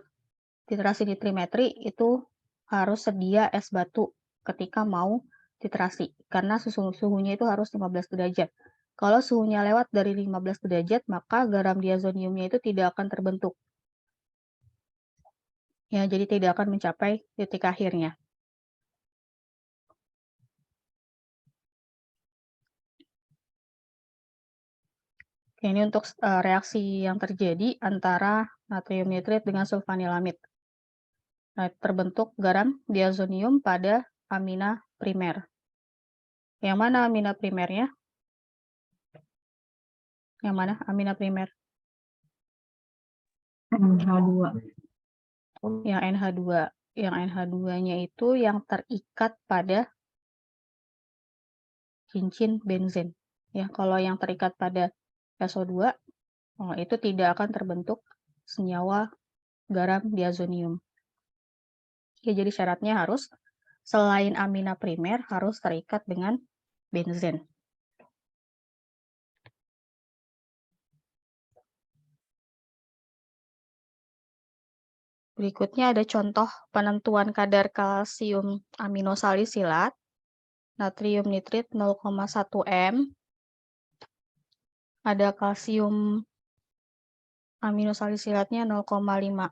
titrasi nitrimetri itu harus sedia es batu ketika mau titrasi, karena suhunya itu harus 15 derajat. Kalau suhunya lewat dari 15 derajat, maka garam diazoniumnya itu tidak akan terbentuk. Ya, jadi tidak akan mencapai titik akhirnya. Oke, ini untuk reaksi yang terjadi antara natrium nitrit dengan sulfanilamid. Nah, terbentuk garam diazonium pada amina primer. Yang mana amina primernya? Yang mana amina primer? NH2. Yang NH2. Yang NH2-nya itu yang terikat pada cincin benzen. Ya, kalau yang terikat pada SO2 itu tidak akan terbentuk senyawa garam diazonium. Ya, jadi syaratnya harus selain amina primer harus terikat dengan benzen. Berikutnya ada contoh penentuan kadar kalsium aminosalisilat. Natrium nitrit 0,1 m. Ada kalsium aminosalisilatnya 0,5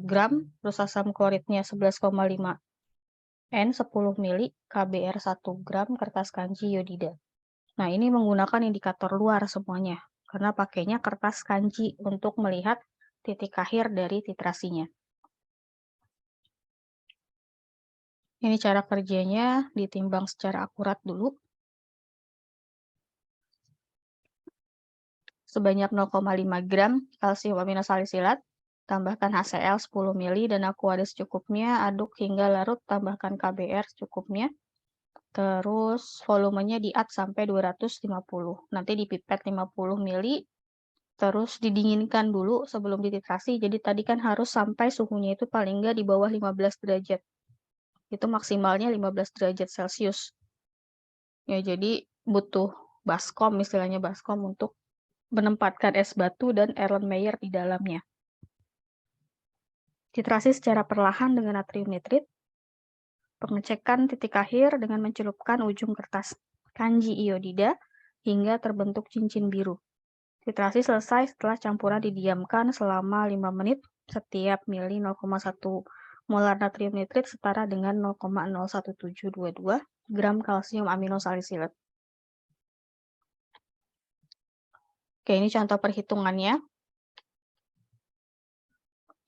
gram, terus asam kloridnya 11,5 N 10 mili, KBR 1 gram, kertas kanji iodida. Nah, ini menggunakan indikator luar semuanya, karena pakainya kertas kanji untuk melihat titik akhir dari titrasinya. Ini cara kerjanya, ditimbang secara akurat dulu. Sebanyak 0,5 gram kalsium aminosalisilat, tambahkan HCl 10 ml dan Aquades secukupnya, aduk hingga larut, tambahkan KBR secukupnya. Terus volumenya di-add sampai 250. Nanti dipipet 50 ml, terus didinginkan dulu sebelum dititrasi. Jadi tadi kan harus sampai suhunya itu paling nggak di bawah 15 derajat. Itu maksimalnya 15 derajat Celcius. Ya, jadi butuh baskom, istilahnya baskom untuk menempatkan es batu dan Erlenmeyer di dalamnya. Titrasi secara perlahan dengan natrium nitrit. Pengecekan titik akhir dengan mencelupkan ujung kertas kanji iodida hingga terbentuk cincin biru. Titrasi selesai setelah campuran didiamkan selama 5 menit. Setiap mili 0,1 molar natrium nitrit setara dengan 0,01722 gram kalsium aminosalisilat. Oke, ini contoh perhitungannya.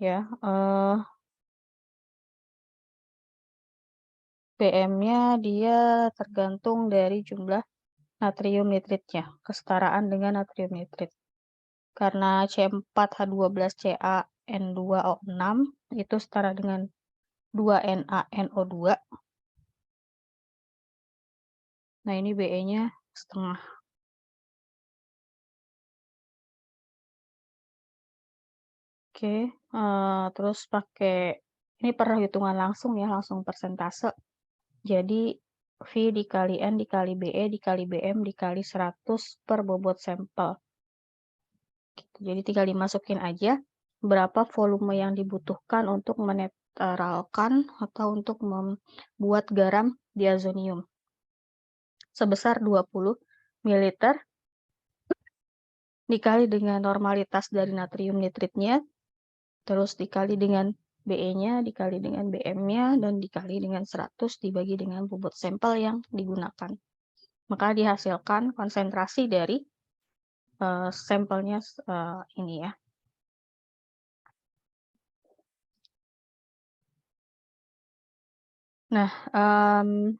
Ya, PM-nya dia tergantung dari jumlah natrium nitritnya, kesetaraan dengan natrium nitrit. Karena C4H12CaN2O6 itu setara dengan 2NaNO2. Nah, ini Be-nya setengah. Oke, terus pakai ini perhitungan langsung ya, langsung persentase. Jadi V dikali N dikali BE dikali BM dikali 100 per bobot sampel. Gitu. Jadi tinggal dimasukin aja berapa volume yang dibutuhkan untuk menetralkan atau untuk membuat garam diazonium. Sebesar 20 ml dikali dengan normalitas dari natrium nitritnya, terus dikali dengan BE-nya, dikali dengan BM-nya, dan dikali dengan 100 dibagi dengan bobot sampel yang digunakan. Maka dihasilkan konsentrasi dari sampelnya ini ya. Nah,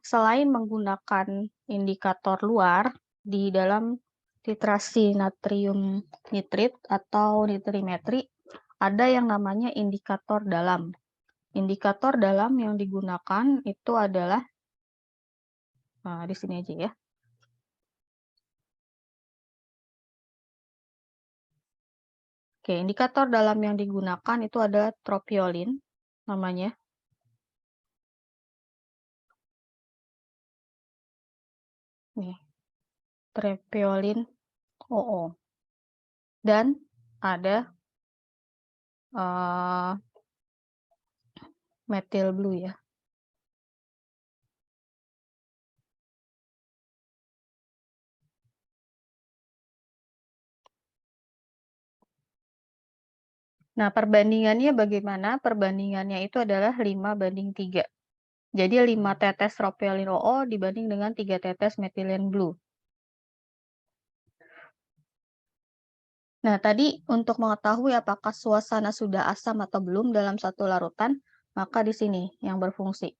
selain menggunakan indikator luar di dalam titrasi natrium nitrit atau nitrimetri, ada yang namanya indikator dalam. Indikator dalam yang digunakan itu adalah di sini aja ya. Oke, indikator dalam yang digunakan itu adalah tropiolin namanya. Nih, tropiolin OO. Dan ada methyl blue ya. Nah, perbandingannya bagaimana? Perbandingannya itu adalah 5:3. Jadi 5 tetes tropiolin OO dibanding dengan 3 tetes methylene blue. Nah, tadi untuk mengetahui apakah suasana sudah asam atau belum dalam satu larutan, maka di sini yang berfungsi.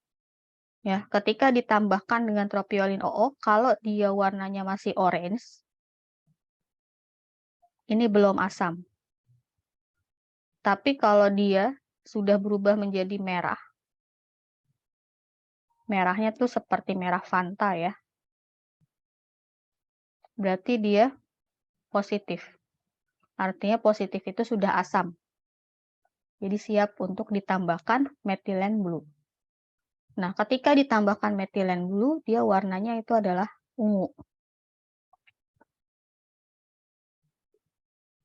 Ya, ketika ditambahkan dengan tropiolin OO, kalau dia warnanya masih orange, ini belum asam. Tapi kalau dia sudah berubah menjadi merah, merahnya tuh seperti merah Fanta ya, berarti dia positif. Artinya positif itu sudah asam. Jadi siap untuk ditambahkan methylene blue. Nah, ketika ditambahkan methylene blue, dia warnanya itu adalah ungu.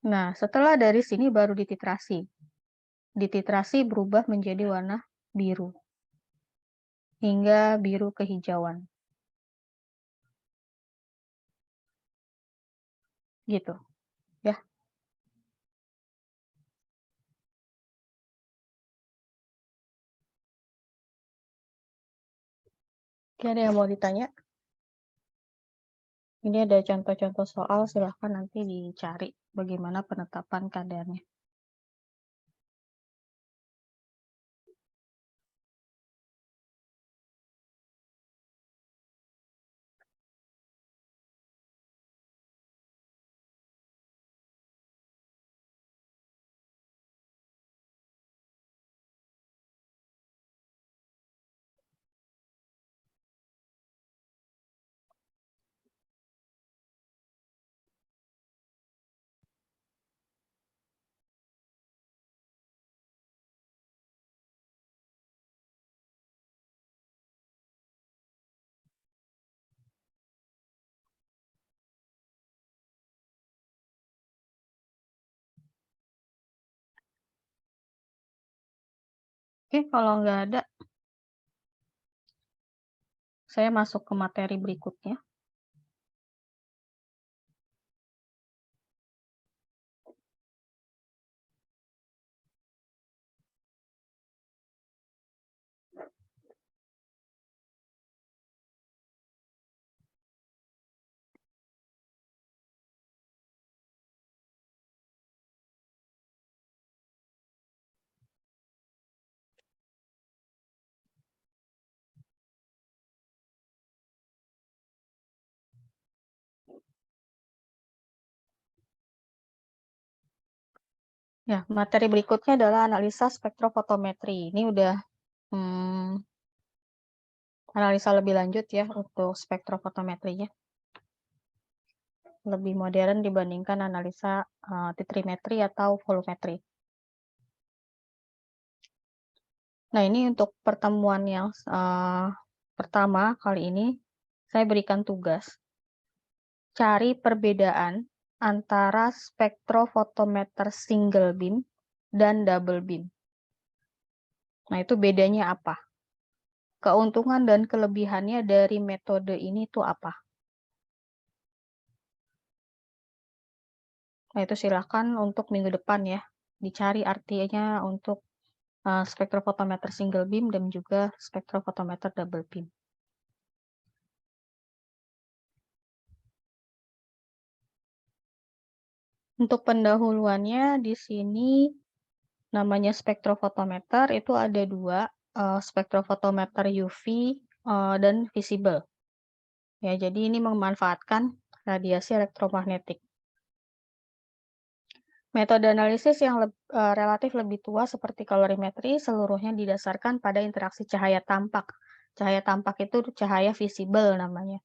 Nah, setelah dari sini baru dititrasi. Dititrasi berubah menjadi warna biru. Hingga biru kehijauan. Gitu. Ya. Oke, ada yang mau ditanya? Ini ada contoh-contoh soal, silahkan nanti dicari bagaimana penetapan kadarnya. Oke, kalau nggak ada, saya masuk ke materi berikutnya. Ya, materi berikutnya adalah analisa spektrofotometri. Ini udah analisa lebih lanjut ya untuk spektrofotometrinya. Lebih modern dibandingkan analisa titrimetri atau volumetri. Nah, ini untuk pertemuan yang pertama kali ini, saya berikan tugas. Cari perbedaan antara spektrofotometer single beam dan double beam. Nah, itu bedanya apa? Keuntungan dan kelebihannya dari metode ini itu apa? Nah, itu silakan untuk minggu depan ya, dicari artinya untuk spektrofotometer single beam dan juga spektrofotometer double beam. Untuk pendahuluannya di sini namanya spektrofotometer itu ada dua, spektrofotometer UV dan visible. Ya, jadi ini memanfaatkan radiasi elektromagnetik. Metode analisis yang relatif lebih tua seperti kalorimetri seluruhnya didasarkan pada interaksi cahaya tampak. Cahaya tampak itu cahaya visible namanya,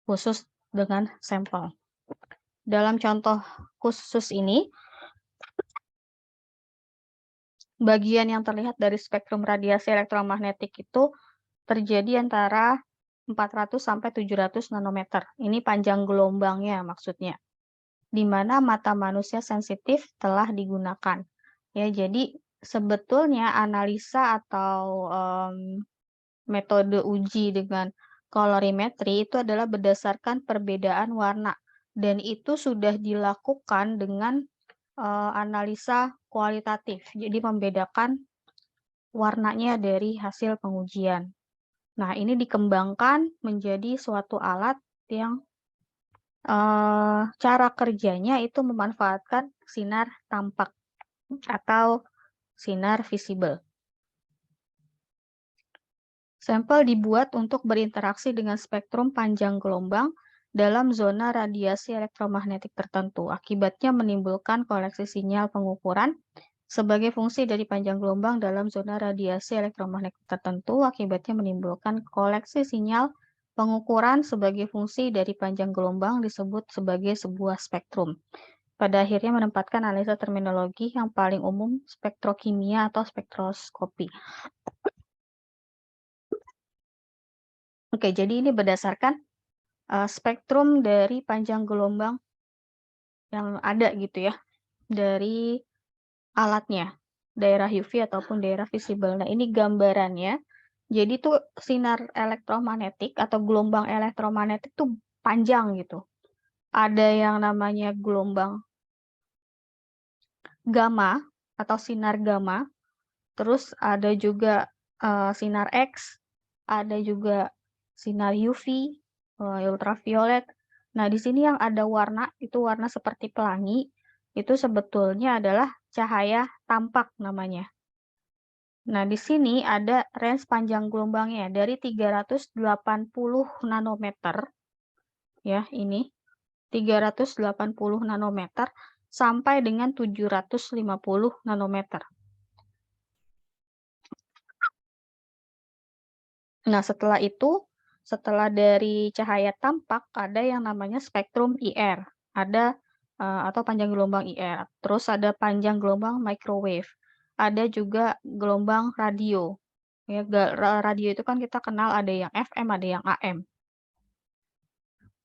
khusus dengan sampel. Dalam contoh khusus ini, bagian yang terlihat dari spektrum radiasi elektromagnetik itu terjadi antara 400 sampai 700 nanometer. Ini panjang gelombangnya maksudnya, di mana mata manusia sensitif telah digunakan. Ya, jadi sebetulnya analisa atau metode uji dengan kolorimetri itu adalah berdasarkan perbedaan warna, dan itu sudah dilakukan dengan analisa kualitatif. Jadi membedakan warnanya dari hasil pengujian. Nah, ini dikembangkan menjadi suatu alat yang cara kerjanya itu memanfaatkan sinar tampak atau sinar visible. Sampel dibuat untuk berinteraksi dengan spektrum panjang gelombang dalam zona radiasi elektromagnetik tertentu. Akibatnya menimbulkan koleksi sinyal pengukuran sebagai fungsi dari panjang gelombang dalam zona radiasi elektromagnetik tertentu. Akibatnya menimbulkan koleksi sinyal pengukuran sebagai fungsi dari panjang gelombang disebut sebagai sebuah spektrum. Pada akhirnya menempatkan analisa terminologi yang paling umum spektrokimia atau spektroskopi. Oke, jadi ini berdasarkan spektrum dari panjang gelombang yang ada gitu ya, dari alatnya, daerah UV ataupun daerah visible. Nah, ini gambarannya. Jadi tuh sinar elektromagnetik atau gelombang elektromagnetik tuh panjang gitu. Ada yang namanya gelombang gamma atau sinar gamma, terus ada juga sinar X, ada juga sinar UV, ultraviolet. Nah, di sini yang ada warna, itu warna seperti pelangi, itu sebetulnya adalah cahaya tampak namanya. Nah, di sini ada range panjang gelombangnya dari 380 nanometer, ya ini, 380 nanometer sampai dengan 750 nanometer. Nah, setelah itu, setelah dari cahaya tampak, ada yang namanya spektrum IR, ada atau panjang gelombang IR. Terus ada panjang gelombang microwave, ada juga gelombang radio. Ya, radio itu kan kita kenal ada yang FM, ada yang AM.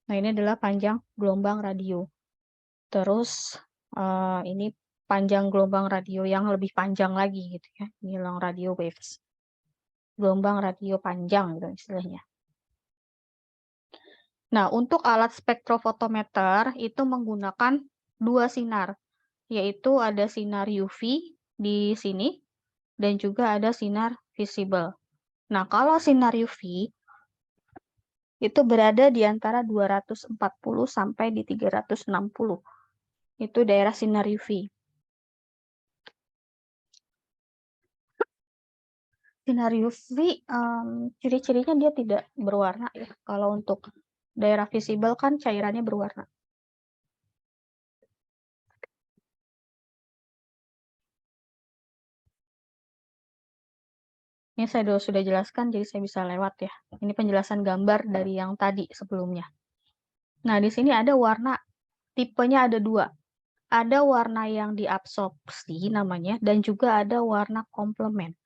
Nah, ini adalah panjang gelombang radio. Terus ini panjang gelombang radio yang lebih panjang lagi gitu ya. Ini long radio waves. Gelombang radio panjang gitu istilahnya. Nah, untuk alat spektrofotometer itu menggunakan dua sinar, yaitu ada sinar UV di sini dan juga ada sinar visible. Nah, kalau sinar UV itu berada di antara 240 sampai di 360. Itu daerah sinar UV. Sinar UV ciri-cirinya dia tidak berwarna ya. Kalau untuk daerah visible kan cairannya berwarna. Ini saya sudah jelaskan, jadi saya bisa lewat ya. Ini penjelasan gambar dari yang tadi sebelumnya. Nah, di sini ada warna, tipenya ada dua. Ada warna yang diabsorpsi namanya, dan juga ada warna komplement.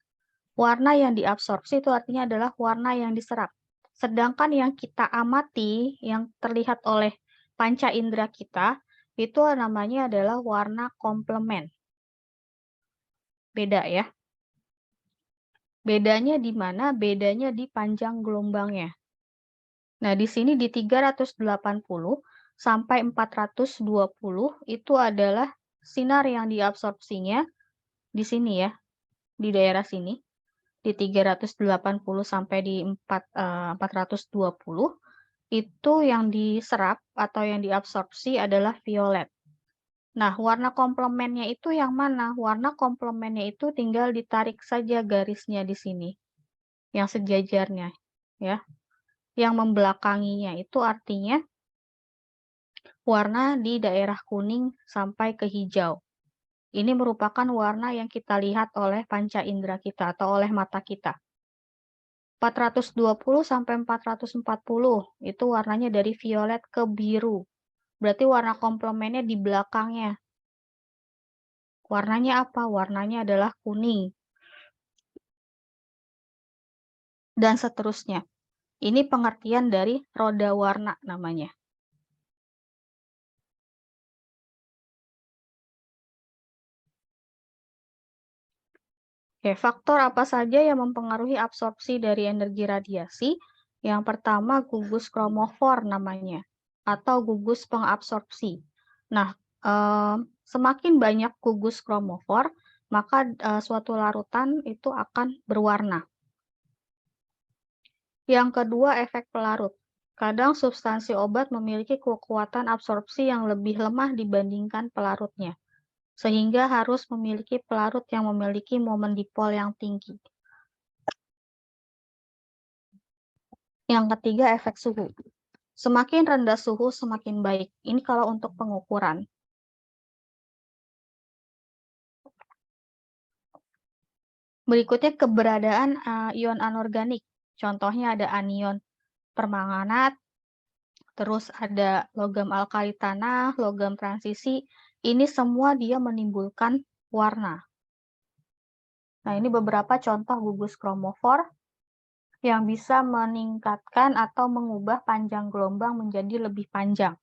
Warna yang diabsorpsi itu artinya adalah warna yang diserap. Sedangkan yang kita amati, yang terlihat oleh panca indera kita, itu namanya adalah warna komplement. Beda ya. Bedanya di mana? Bedanya di panjang gelombangnya. Nah, di sini di 380 sampai 420 itu adalah sinar yang diabsorpsinya di sini ya, di daerah sini. Di 380 sampai di 420 itu yang diserap atau yang diabsorpsi adalah violet. Nah, warna komplemennya itu yang mana? Warna komplemennya itu tinggal ditarik saja garisnya di sini, yang sejajarnya, ya. Yang membelakanginya itu artinya warna di daerah kuning sampai ke hijau. Ini merupakan warna yang kita lihat oleh panca indera kita atau oleh mata kita. 420 sampai 440 itu warnanya dari violet ke biru. Berarti warna komplemennya di belakangnya. Warnanya apa? Warnanya adalah kuning. Dan seterusnya. Ini pengertian dari roda warna namanya. Oke, faktor apa saja yang mempengaruhi absorpsi dari energi radiasi? Yang pertama gugus kromofor namanya, atau gugus pengabsorpsi. Nah, semakin banyak gugus kromofor, maka suatu larutan itu akan berwarna. Yang kedua, efek pelarut. Kadang substansi obat memiliki kekuatan absorpsi yang lebih lemah dibandingkan pelarutnya, sehingga harus memiliki pelarut yang memiliki momen dipol yang tinggi. Yang ketiga, efek suhu. Semakin rendah suhu, semakin baik. Ini kalau untuk pengukuran. Berikutnya, keberadaan ion anorganik. Contohnya ada anion permanganat, terus ada logam alkali tanah, logam transisi. Ini semua dia menimbulkan warna. Nah, ini beberapa contoh gugus kromofor yang bisa meningkatkan atau mengubah panjang gelombang menjadi lebih panjang.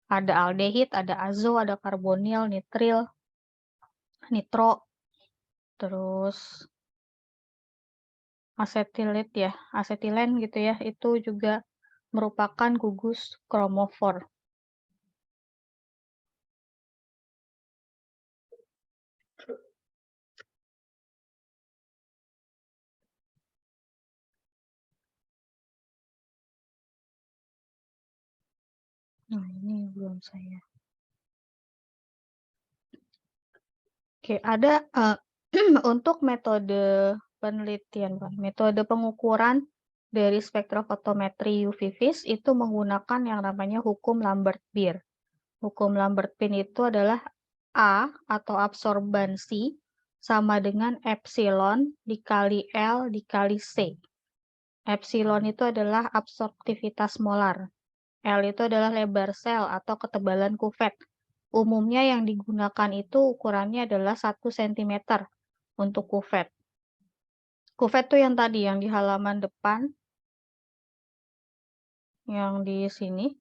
Ada aldehid, ada azo, ada karbonil, nitril, nitro, terus asetilit ya, asetilen gitu ya, itu juga merupakan gugus kromofor. Nah, ini belum saya. Oke, ada untuk metode penelitian, metode pengukuran dari spektrofotometri UV-Vis itu menggunakan yang namanya hukum Lambert-Beer. Hukum Lambert-Beer itu adalah A atau absorbansi sama dengan epsilon dikali L dikali C. Epsilon itu adalah absorptivitas molar. L itu adalah lebar sel atau ketebalan kuvet. Umumnya yang digunakan itu ukurannya adalah 1 cm untuk kuvet. Kuvet itu yang tadi, yang di halaman depan, yang di sini.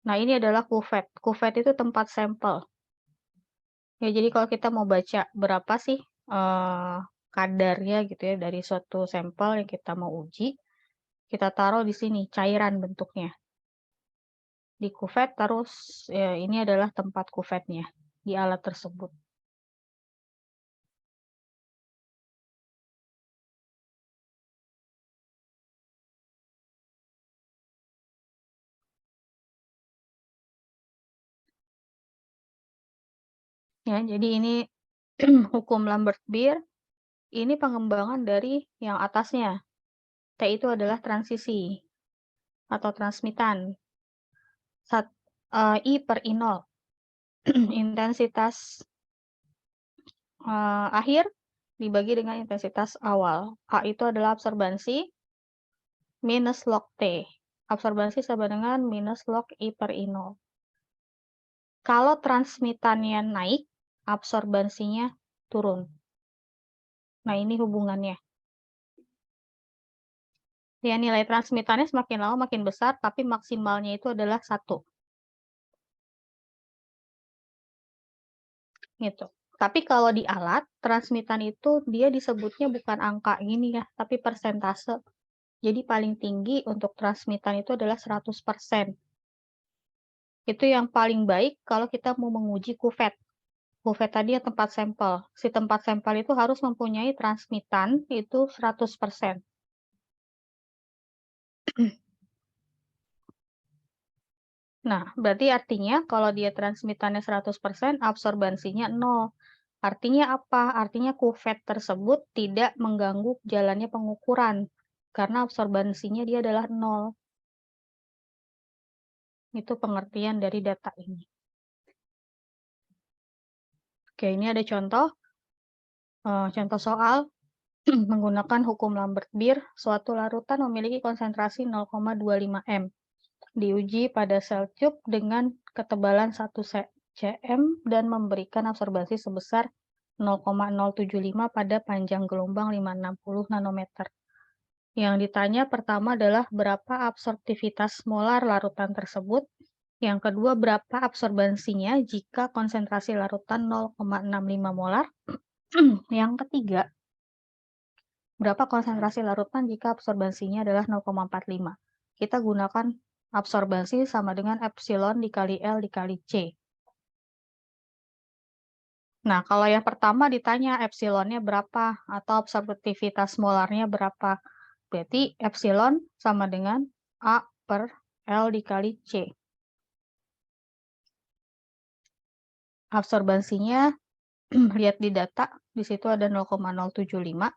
Nah, ini adalah kuvet. Kuvet itu tempat sampel. Ya, jadi kalau kita mau baca berapa sih kadarnya gitu ya dari suatu sampel yang kita mau uji, kita taruh di sini cairan bentuknya. Di kuvet terus ya, ini adalah tempat kuvetnya di alat tersebut. Ya, jadi ini hukum Lambert-Beer. Ini pengembangan dari yang atasnya. T itu adalah transisi atau transmitan. I per I0. Intensitas akhir dibagi dengan intensitas awal. A itu adalah absorbansi minus log T. Absorbansi sama dengan minus log I per I0. Kalau transmitannya naik, absorbansinya turun. Nah, ini hubungannya. Ya, nilai transmitannya semakin lama makin besar, tapi maksimalnya itu adalah 1. Gitu. Tapi kalau di alat, transmitan itu dia disebutnya bukan angka ini ya, tapi persentase. Jadi paling tinggi untuk transmitan itu adalah 100%. Itu yang paling baik kalau kita mau menguji kuvet. Kuvet tadi ya tempat sampel. Si tempat sampel itu harus mempunyai transmitan itu 100%. Nah, berarti artinya kalau dia transmitannya 100%, absorbansinya 0. Artinya apa? Artinya kuvet tersebut tidak mengganggu jalannya pengukuran. Karena absorbansinya dia adalah 0. Itu pengertian dari data ini. Oke, ini ada contoh. Contoh soal. Menggunakan hukum Lambert-Beer, suatu larutan memiliki konsentrasi 0,25 m. Diuji pada sel tube dengan ketebalan 1 cm dan memberikan absorbasi sebesar 0,075 pada panjang gelombang 560 nanometer. Yang ditanya pertama adalah berapa absorptivitas molar larutan tersebut. Yang kedua, berapa absorbansinya jika konsentrasi larutan 0,65 molar. Yang ketiga, berapa konsentrasi larutan jika absorbansinya adalah 0,45. Kita gunakan absorbansi sama dengan epsilon dikali L dikali C. Nah, kalau yang pertama ditanya epsilonnya berapa atau absorptivitas molarnya berapa. Berarti epsilon sama dengan A per L dikali C. Absorbansinya, lihat di data, di situ ada 0,075.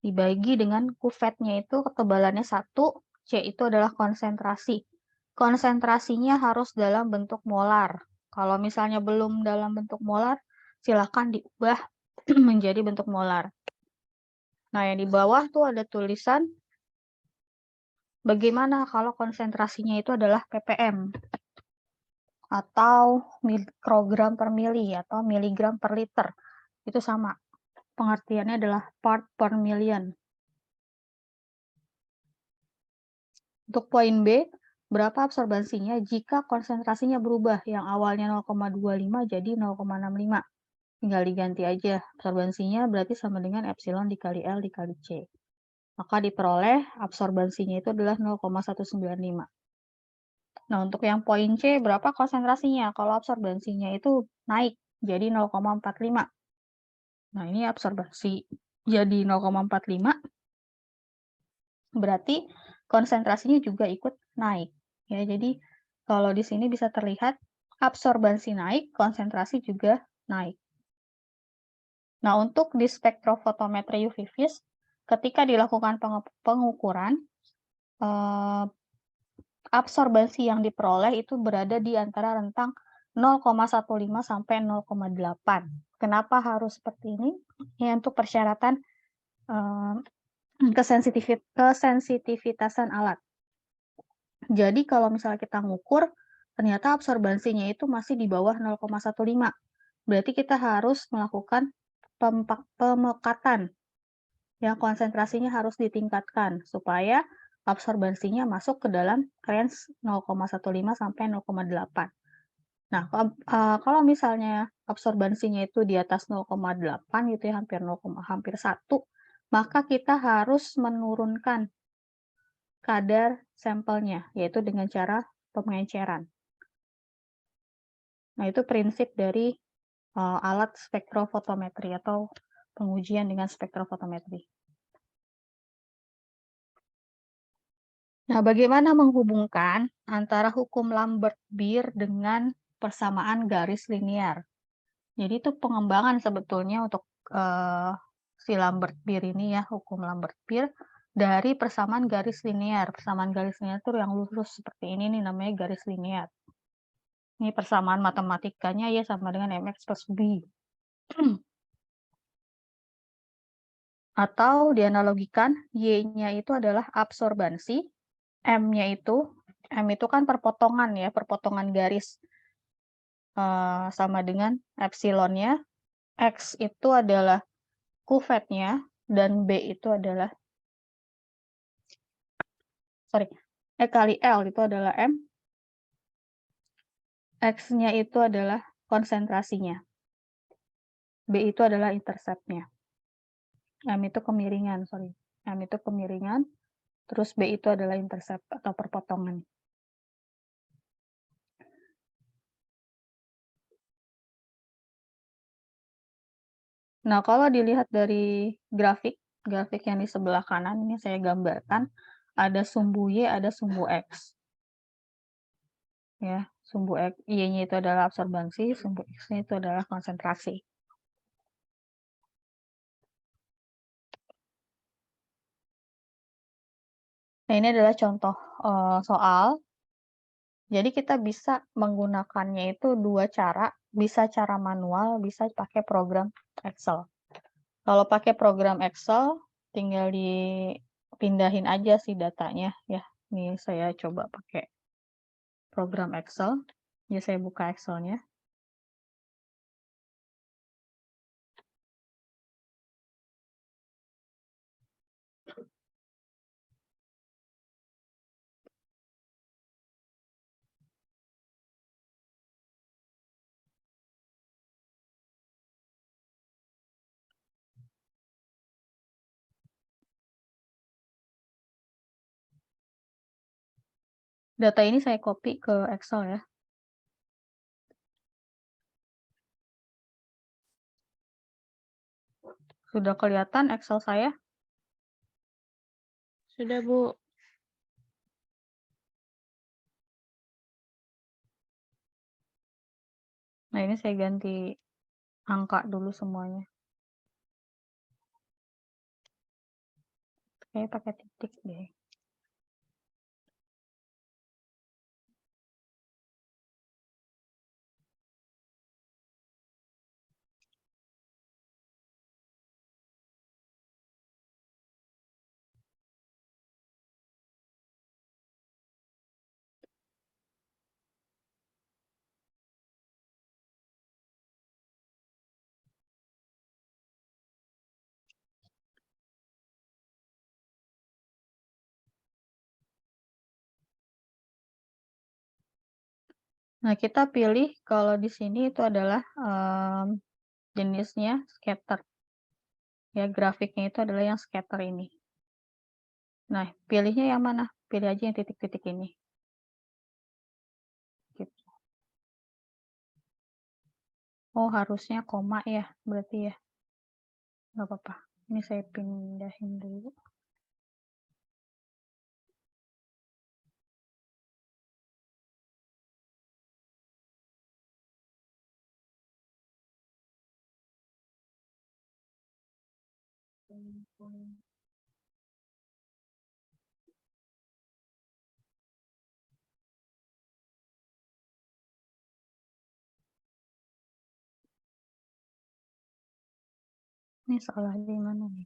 Dibagi dengan kuvetnya itu ketebalannya 1, C itu adalah konsentrasi. Konsentrasinya harus dalam bentuk molar. Kalau misalnya belum dalam bentuk molar, silakan diubah menjadi bentuk molar. Nah, yang di bawah tuh ada tulisan bagaimana kalau konsentrasinya itu adalah ppm atau mikrogram per mili atau miligram per liter. Itu sama. Pengertiannya adalah part per million. Untuk poin B, berapa absorbansinya jika konsentrasinya berubah yang awalnya 0,25 jadi 0,65. Tinggal diganti aja. Absorbansinya berarti sama dengan epsilon dikali L dikali C. Maka diperoleh absorbansinya itu adalah 0,195. Nah, untuk yang poin C, berapa konsentrasinya? Kalau absorbansinya itu naik jadi 0,45. Nah, ini absorbansi jadi 0,45. Berarti konsentrasinya juga ikut naik. Ya, jadi kalau di sini bisa terlihat absorbansi naik, konsentrasi juga naik. Nah, untuk di spektrofotometri UV vis, ketika dilakukan pengukuran, absorbansi yang diperoleh itu berada di antara rentang 0,15 sampai 0,8. Kenapa harus seperti ini? Ya, untuk persyaratan kesensitivitasan alat. Jadi kalau misalnya kita ngukur, ternyata absorbansinya itu masih di bawah 0,15. Berarti kita harus melakukan pemekatan. Ya, konsentrasinya harus ditingkatkan supaya absorbansinya masuk ke dalam range 0,15 sampai 0,8. Nah, kalau misalnya absorbansinya itu di atas 0,8 gitu ya, hampir 1, maka kita harus menurunkan kadar sampelnya, yaitu dengan cara pengenceran. Nah, itu prinsip dari alat spektrofotometri atau pengujian dengan spektrofotometri. Nah, bagaimana menghubungkan antara hukum Lambert-Beer dengan persamaan garis linear? Jadi itu pengembangan sebetulnya untuk si Lambert-Beer ini ya, hukum Lambert-Beer dari persamaan garis linear. Persamaan garis linear itu yang lurus seperti ini nih namanya garis linear. Ini persamaan matematikanya ya sama dengan mx plus b. Atau dianalogikan, Y-nya itu adalah absorbansi, M-nya itu, M itu kan perpotongan ya, perpotongan garis. Sama dengan epsilonnya, X itu adalah kuvetnya, dan B itu adalah, E kali L itu adalah M, X-nya itu adalah konsentrasinya, B itu adalah intercept-nya, M itu kemiringan, M itu kemiringan, terus B itu adalah intercept atau perpotongan. Nah, kalau dilihat dari grafik yang di sebelah kanan ini saya gambarkan, ada sumbu Y, ada sumbu X. Ya, sumbu Y-nya itu adalah absorbansi, sumbu X-nya itu adalah konsentrasi. Nah, ini adalah contoh soal. Jadi kita bisa menggunakannya itu dua cara, bisa cara manual, bisa pakai program Excel. Kalau pakai program Excel, tinggal dipindahin aja sih datanya ya. Nih saya coba pakai program Excel. Ya saya buka Excel-nya. Data ini saya copy ke Excel ya. Sudah kelihatan Excel saya? Sudah, Bu. Nah, ini saya ganti angka dulu semuanya. Saya pakai titik deh. Nah, kita pilih kalau di sini itu adalah jenisnya scatter. Ya, grafiknya itu adalah yang scatter ini. Nah, pilihnya yang mana? Pilih aja yang titik-titik ini. Gitu. Oh, harusnya koma ya, berarti ya. Nggak apa-apa. Ini saya pindahin dulu. Ini salah di mana nih?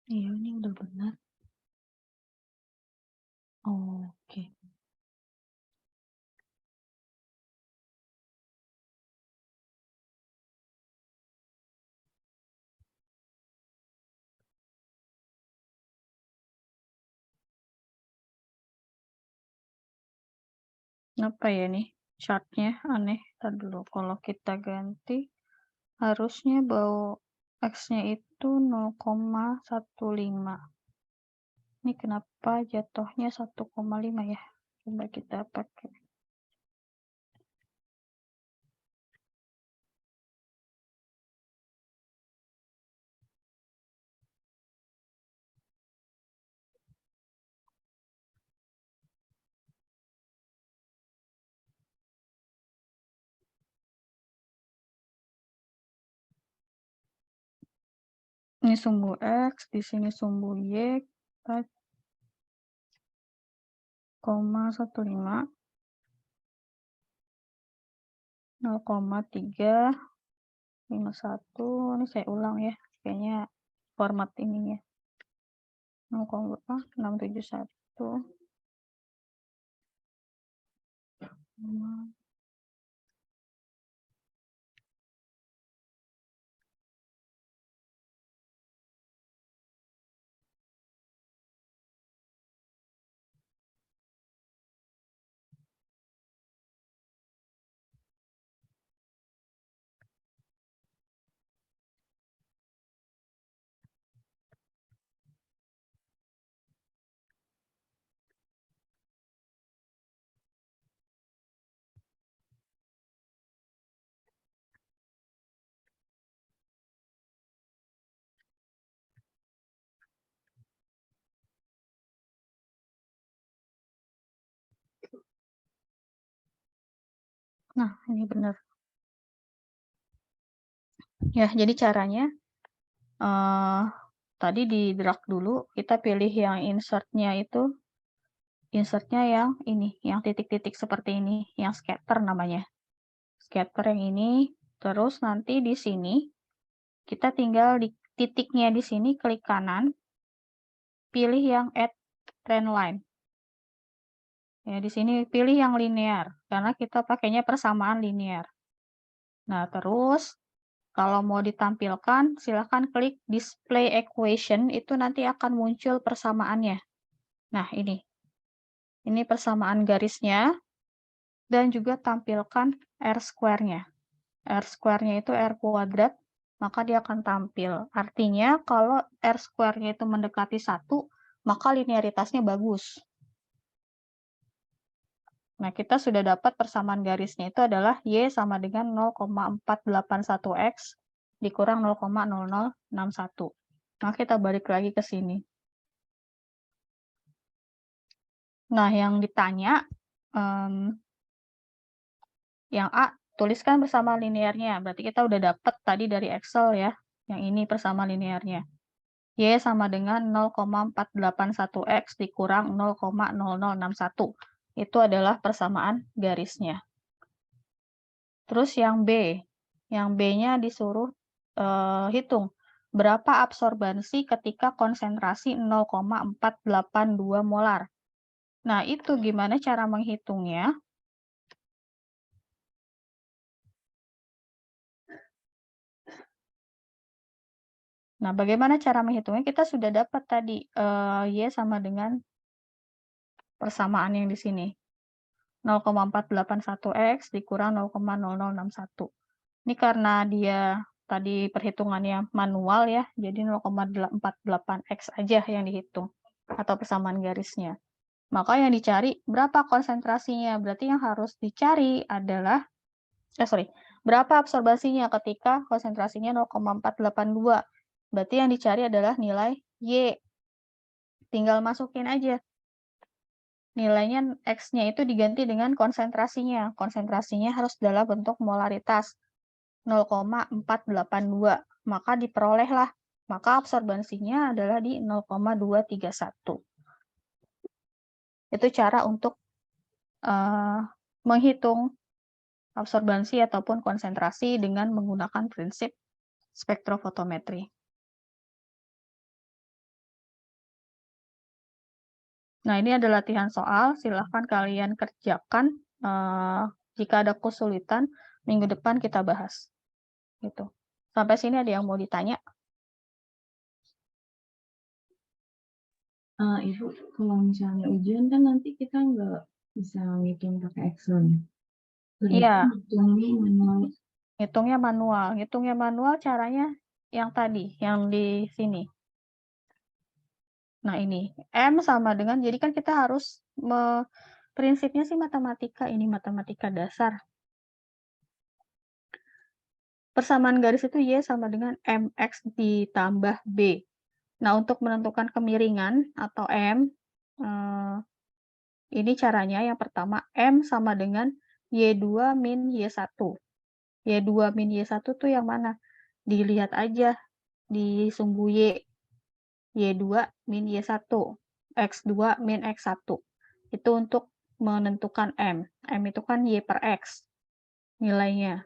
Iya, ini udah benar. Oke. Apa ya nih? Chartnya aneh. Ntar dulu. Kalau kita ganti, harusnya bau X-nya itu 0,15. Ini kenapa jatuhnya 1,5 ya? Coba kita pakai. Ini sumbu X, di sini sumbu Y, 4,15, 0,351. Ini saya ulang ya, kayaknya format ininya. 0,671. Nah, ini benar. Ya, jadi caranya tadi di drag dulu, kita pilih yang insertnya yang ini, yang titik-titik seperti ini, yang scatter namanya. Scatter yang ini, terus nanti di sini kita tinggal di titiknya di sini klik kanan, pilih yang add trend line. Ya, di sini pilih yang linear karena kita pakainya persamaan linear. Nah, terus kalau mau ditampilkan, silahkan klik display equation, itu nanti akan muncul persamaannya. Nah, ini persamaan garisnya, dan juga tampilkan R square-nya. R square-nya itu R kuadrat, maka dia akan tampil. Artinya, kalau R square-nya itu mendekati 1, maka linearitasnya bagus. Nah, kita sudah dapat persamaan garisnya itu adalah Y sama dengan 0,481X dikurang 0,0061. Nah, kita balik lagi ke sini. Nah, yang ditanya, yang A, tuliskan persamaan linearnya. Berarti kita udah dapat tadi dari Excel ya, yang ini persamaan linearnya. Y sama dengan 0,481X dikurang 0,0061. Itu adalah persamaan garisnya. Terus yang B. Yang B-nya disuruh hitung berapa absorbansi ketika konsentrasi 0,482 molar. Nah, itu gimana cara menghitungnya? Nah, bagaimana cara menghitungnya? Kita sudah dapat tadi Y sama dengan persamaan yang di sini. 0,481X dikurang 0,0061. Ini karena dia tadi perhitungannya manual ya, jadi 0,48X aja yang dihitung, atau persamaan garisnya. Maka yang dicari berapa konsentrasinya? Berarti yang harus dicari adalah, berapa absorbasinya ketika konsentrasinya 0,482. Berarti yang dicari adalah nilai Y. Tinggal masukin aja. Nilainya X-nya itu diganti dengan konsentrasinya. Konsentrasinya harus dalam bentuk molaritas 0,482. Maka diperolehlah. Maka absorbansinya adalah di 0,231. Itu cara untuk menghitung absorbansi ataupun konsentrasi dengan menggunakan prinsip spektrofotometri. Nah, ini adalah latihan soal. Silahkan kalian kerjakan. Jika ada kesulitan, minggu depan kita bahas. Gitu. Sampai sini ada yang mau ditanya? Ibu, kalau misalnya ujian kan nanti kita nggak bisa ngitung pakai Excel. Iya. Hitungnya manual. Hitungnya manual caranya yang tadi, yang di sini. Nah, ini M sama dengan, jadi kan kita harus, prinsipnya sih matematika, ini matematika dasar. Persamaan garis itu Y sama dengan MX ditambah B. Nah, untuk menentukan kemiringan atau M, ini caranya yang pertama, M sama dengan Y2 min Y1. Y2 min Y1 tuh yang mana? Dilihat aja di sumbu Y. Y2 min Y1. X2 min X1. Itu untuk menentukan M. M itu kan Y per X nilainya.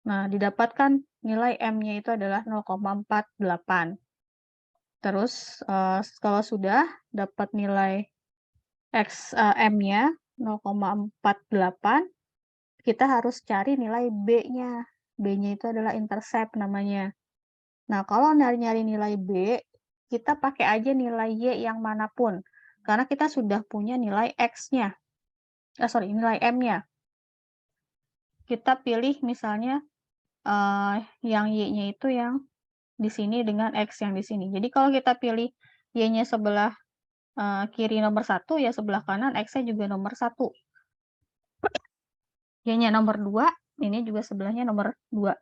Nah, didapatkan nilai M-nya itu adalah 0,48. Terus, kalau sudah dapat nilai M-nya 0,48, kita harus cari nilai B-nya. B-nya itu adalah intercept namanya. Nah, kalau nyari-nyari nilai B, kita pakai aja nilai Y yang manapun. Karena kita sudah punya nilai X-nya. Nilai M-nya. Kita pilih misalnya yang Y-nya itu yang di sini dengan X yang di sini. Jadi kalau kita pilih Y-nya sebelah kiri nomor 1, ya sebelah kanan X-nya juga nomor 1. Y-nya nomor 2, ini juga sebelahnya nomor 2.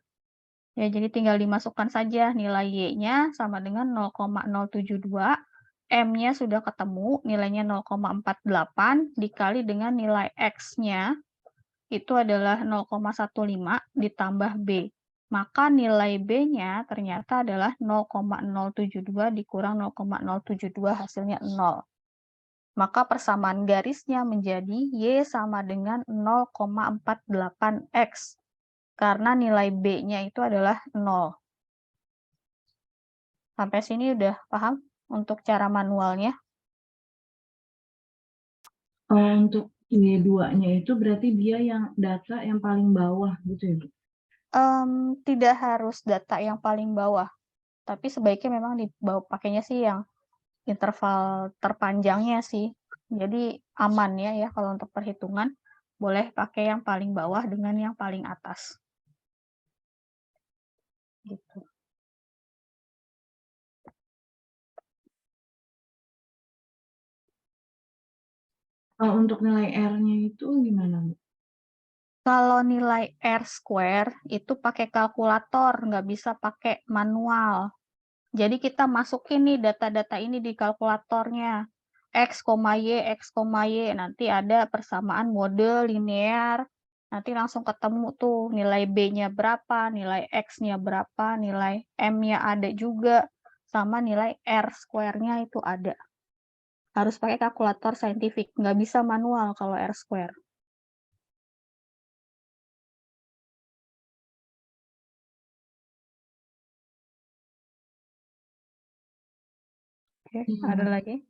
Ya, jadi tinggal dimasukkan saja nilai Y-nya sama dengan 0,072. M-nya sudah ketemu, nilainya 0,48 dikali dengan nilai X-nya, itu adalah 0,15 ditambah B. Maka nilai B-nya ternyata adalah 0,072 dikurang 0,072, hasilnya 0. Maka persamaan garisnya menjadi Y sama dengan 0,48X. Karena nilai B-nya itu adalah 0. Sampai sini udah paham untuk cara manualnya? Untuk Y2-nya itu berarti dia yang data yang paling bawah gitu ya, Bu? Tidak harus data yang paling bawah, tapi sebaiknya memang pakainya sih yang interval terpanjangnya sih. Jadi aman ya kalau untuk perhitungan, boleh pakai yang paling bawah dengan yang paling atas. Gitu. Kalau untuk nilai R-nya itu gimana, Bu? Kalau nilai R square itu pakai kalkulator, nggak bisa pakai manual. Jadi kita masukin nih data-data ini di kalkulatornya. X, Y, X, Y. Nanti ada persamaan mode linear. Nanti langsung ketemu tuh nilai B-nya berapa, nilai X-nya berapa, nilai M-nya ada juga. Sama nilai R square-nya itu ada. Harus pakai kalkulator saintifik. Nggak bisa manual kalau R square. Oke, ada lagi?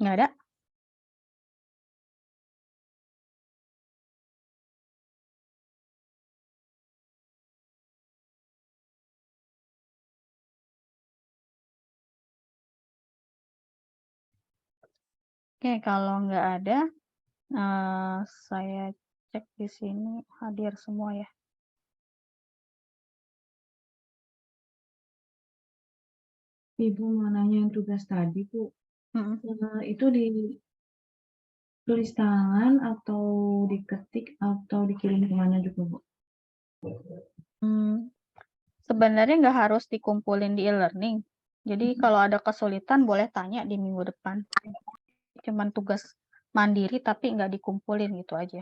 Nggak ada? Oke, kalau nggak ada, saya cek di sini hadir semua ya. Ibu mau nanya yang tugas tadi, Bu. Itu ditulis tangan atau diketik atau dikirim kemana juga, Bu? Sebenarnya nggak harus dikumpulin di e-learning. Jadi kalau ada kesulitan boleh tanya di minggu depan. Cuman tugas mandiri tapi nggak dikumpulin gitu aja.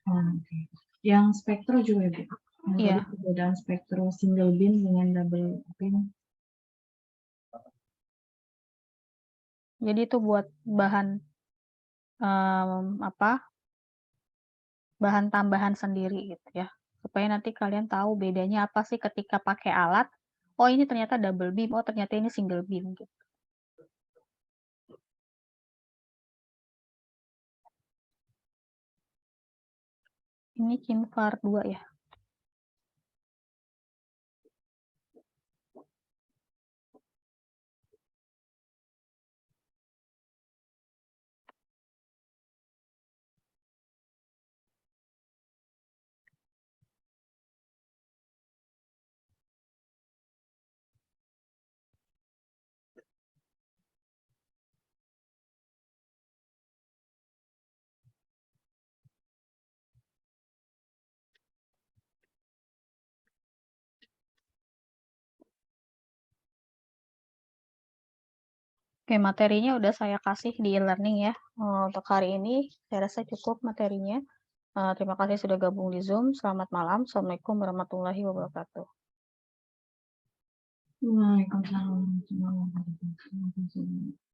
Oke. Yang spektro juga, Bu? Yang Iya. tadi perbedaan spektro single beam dengan double beam. Jadi itu buat bahan bahan tambahan sendiri gitu ya. Supaya nanti kalian tahu bedanya apa sih ketika pakai alat. Oh ini ternyata double beam, oh ternyata ini single beam gitu. Ini Kinvar 2 ya. Oke, materinya udah saya kasih di e-learning ya. Untuk hari ini saya rasa cukup materinya. Terima kasih sudah gabung di Zoom. Selamat malam. Assalamualaikum warahmatullahi wabarakatuh. Waalaikumsalam warahmatullahi wabarakatuh.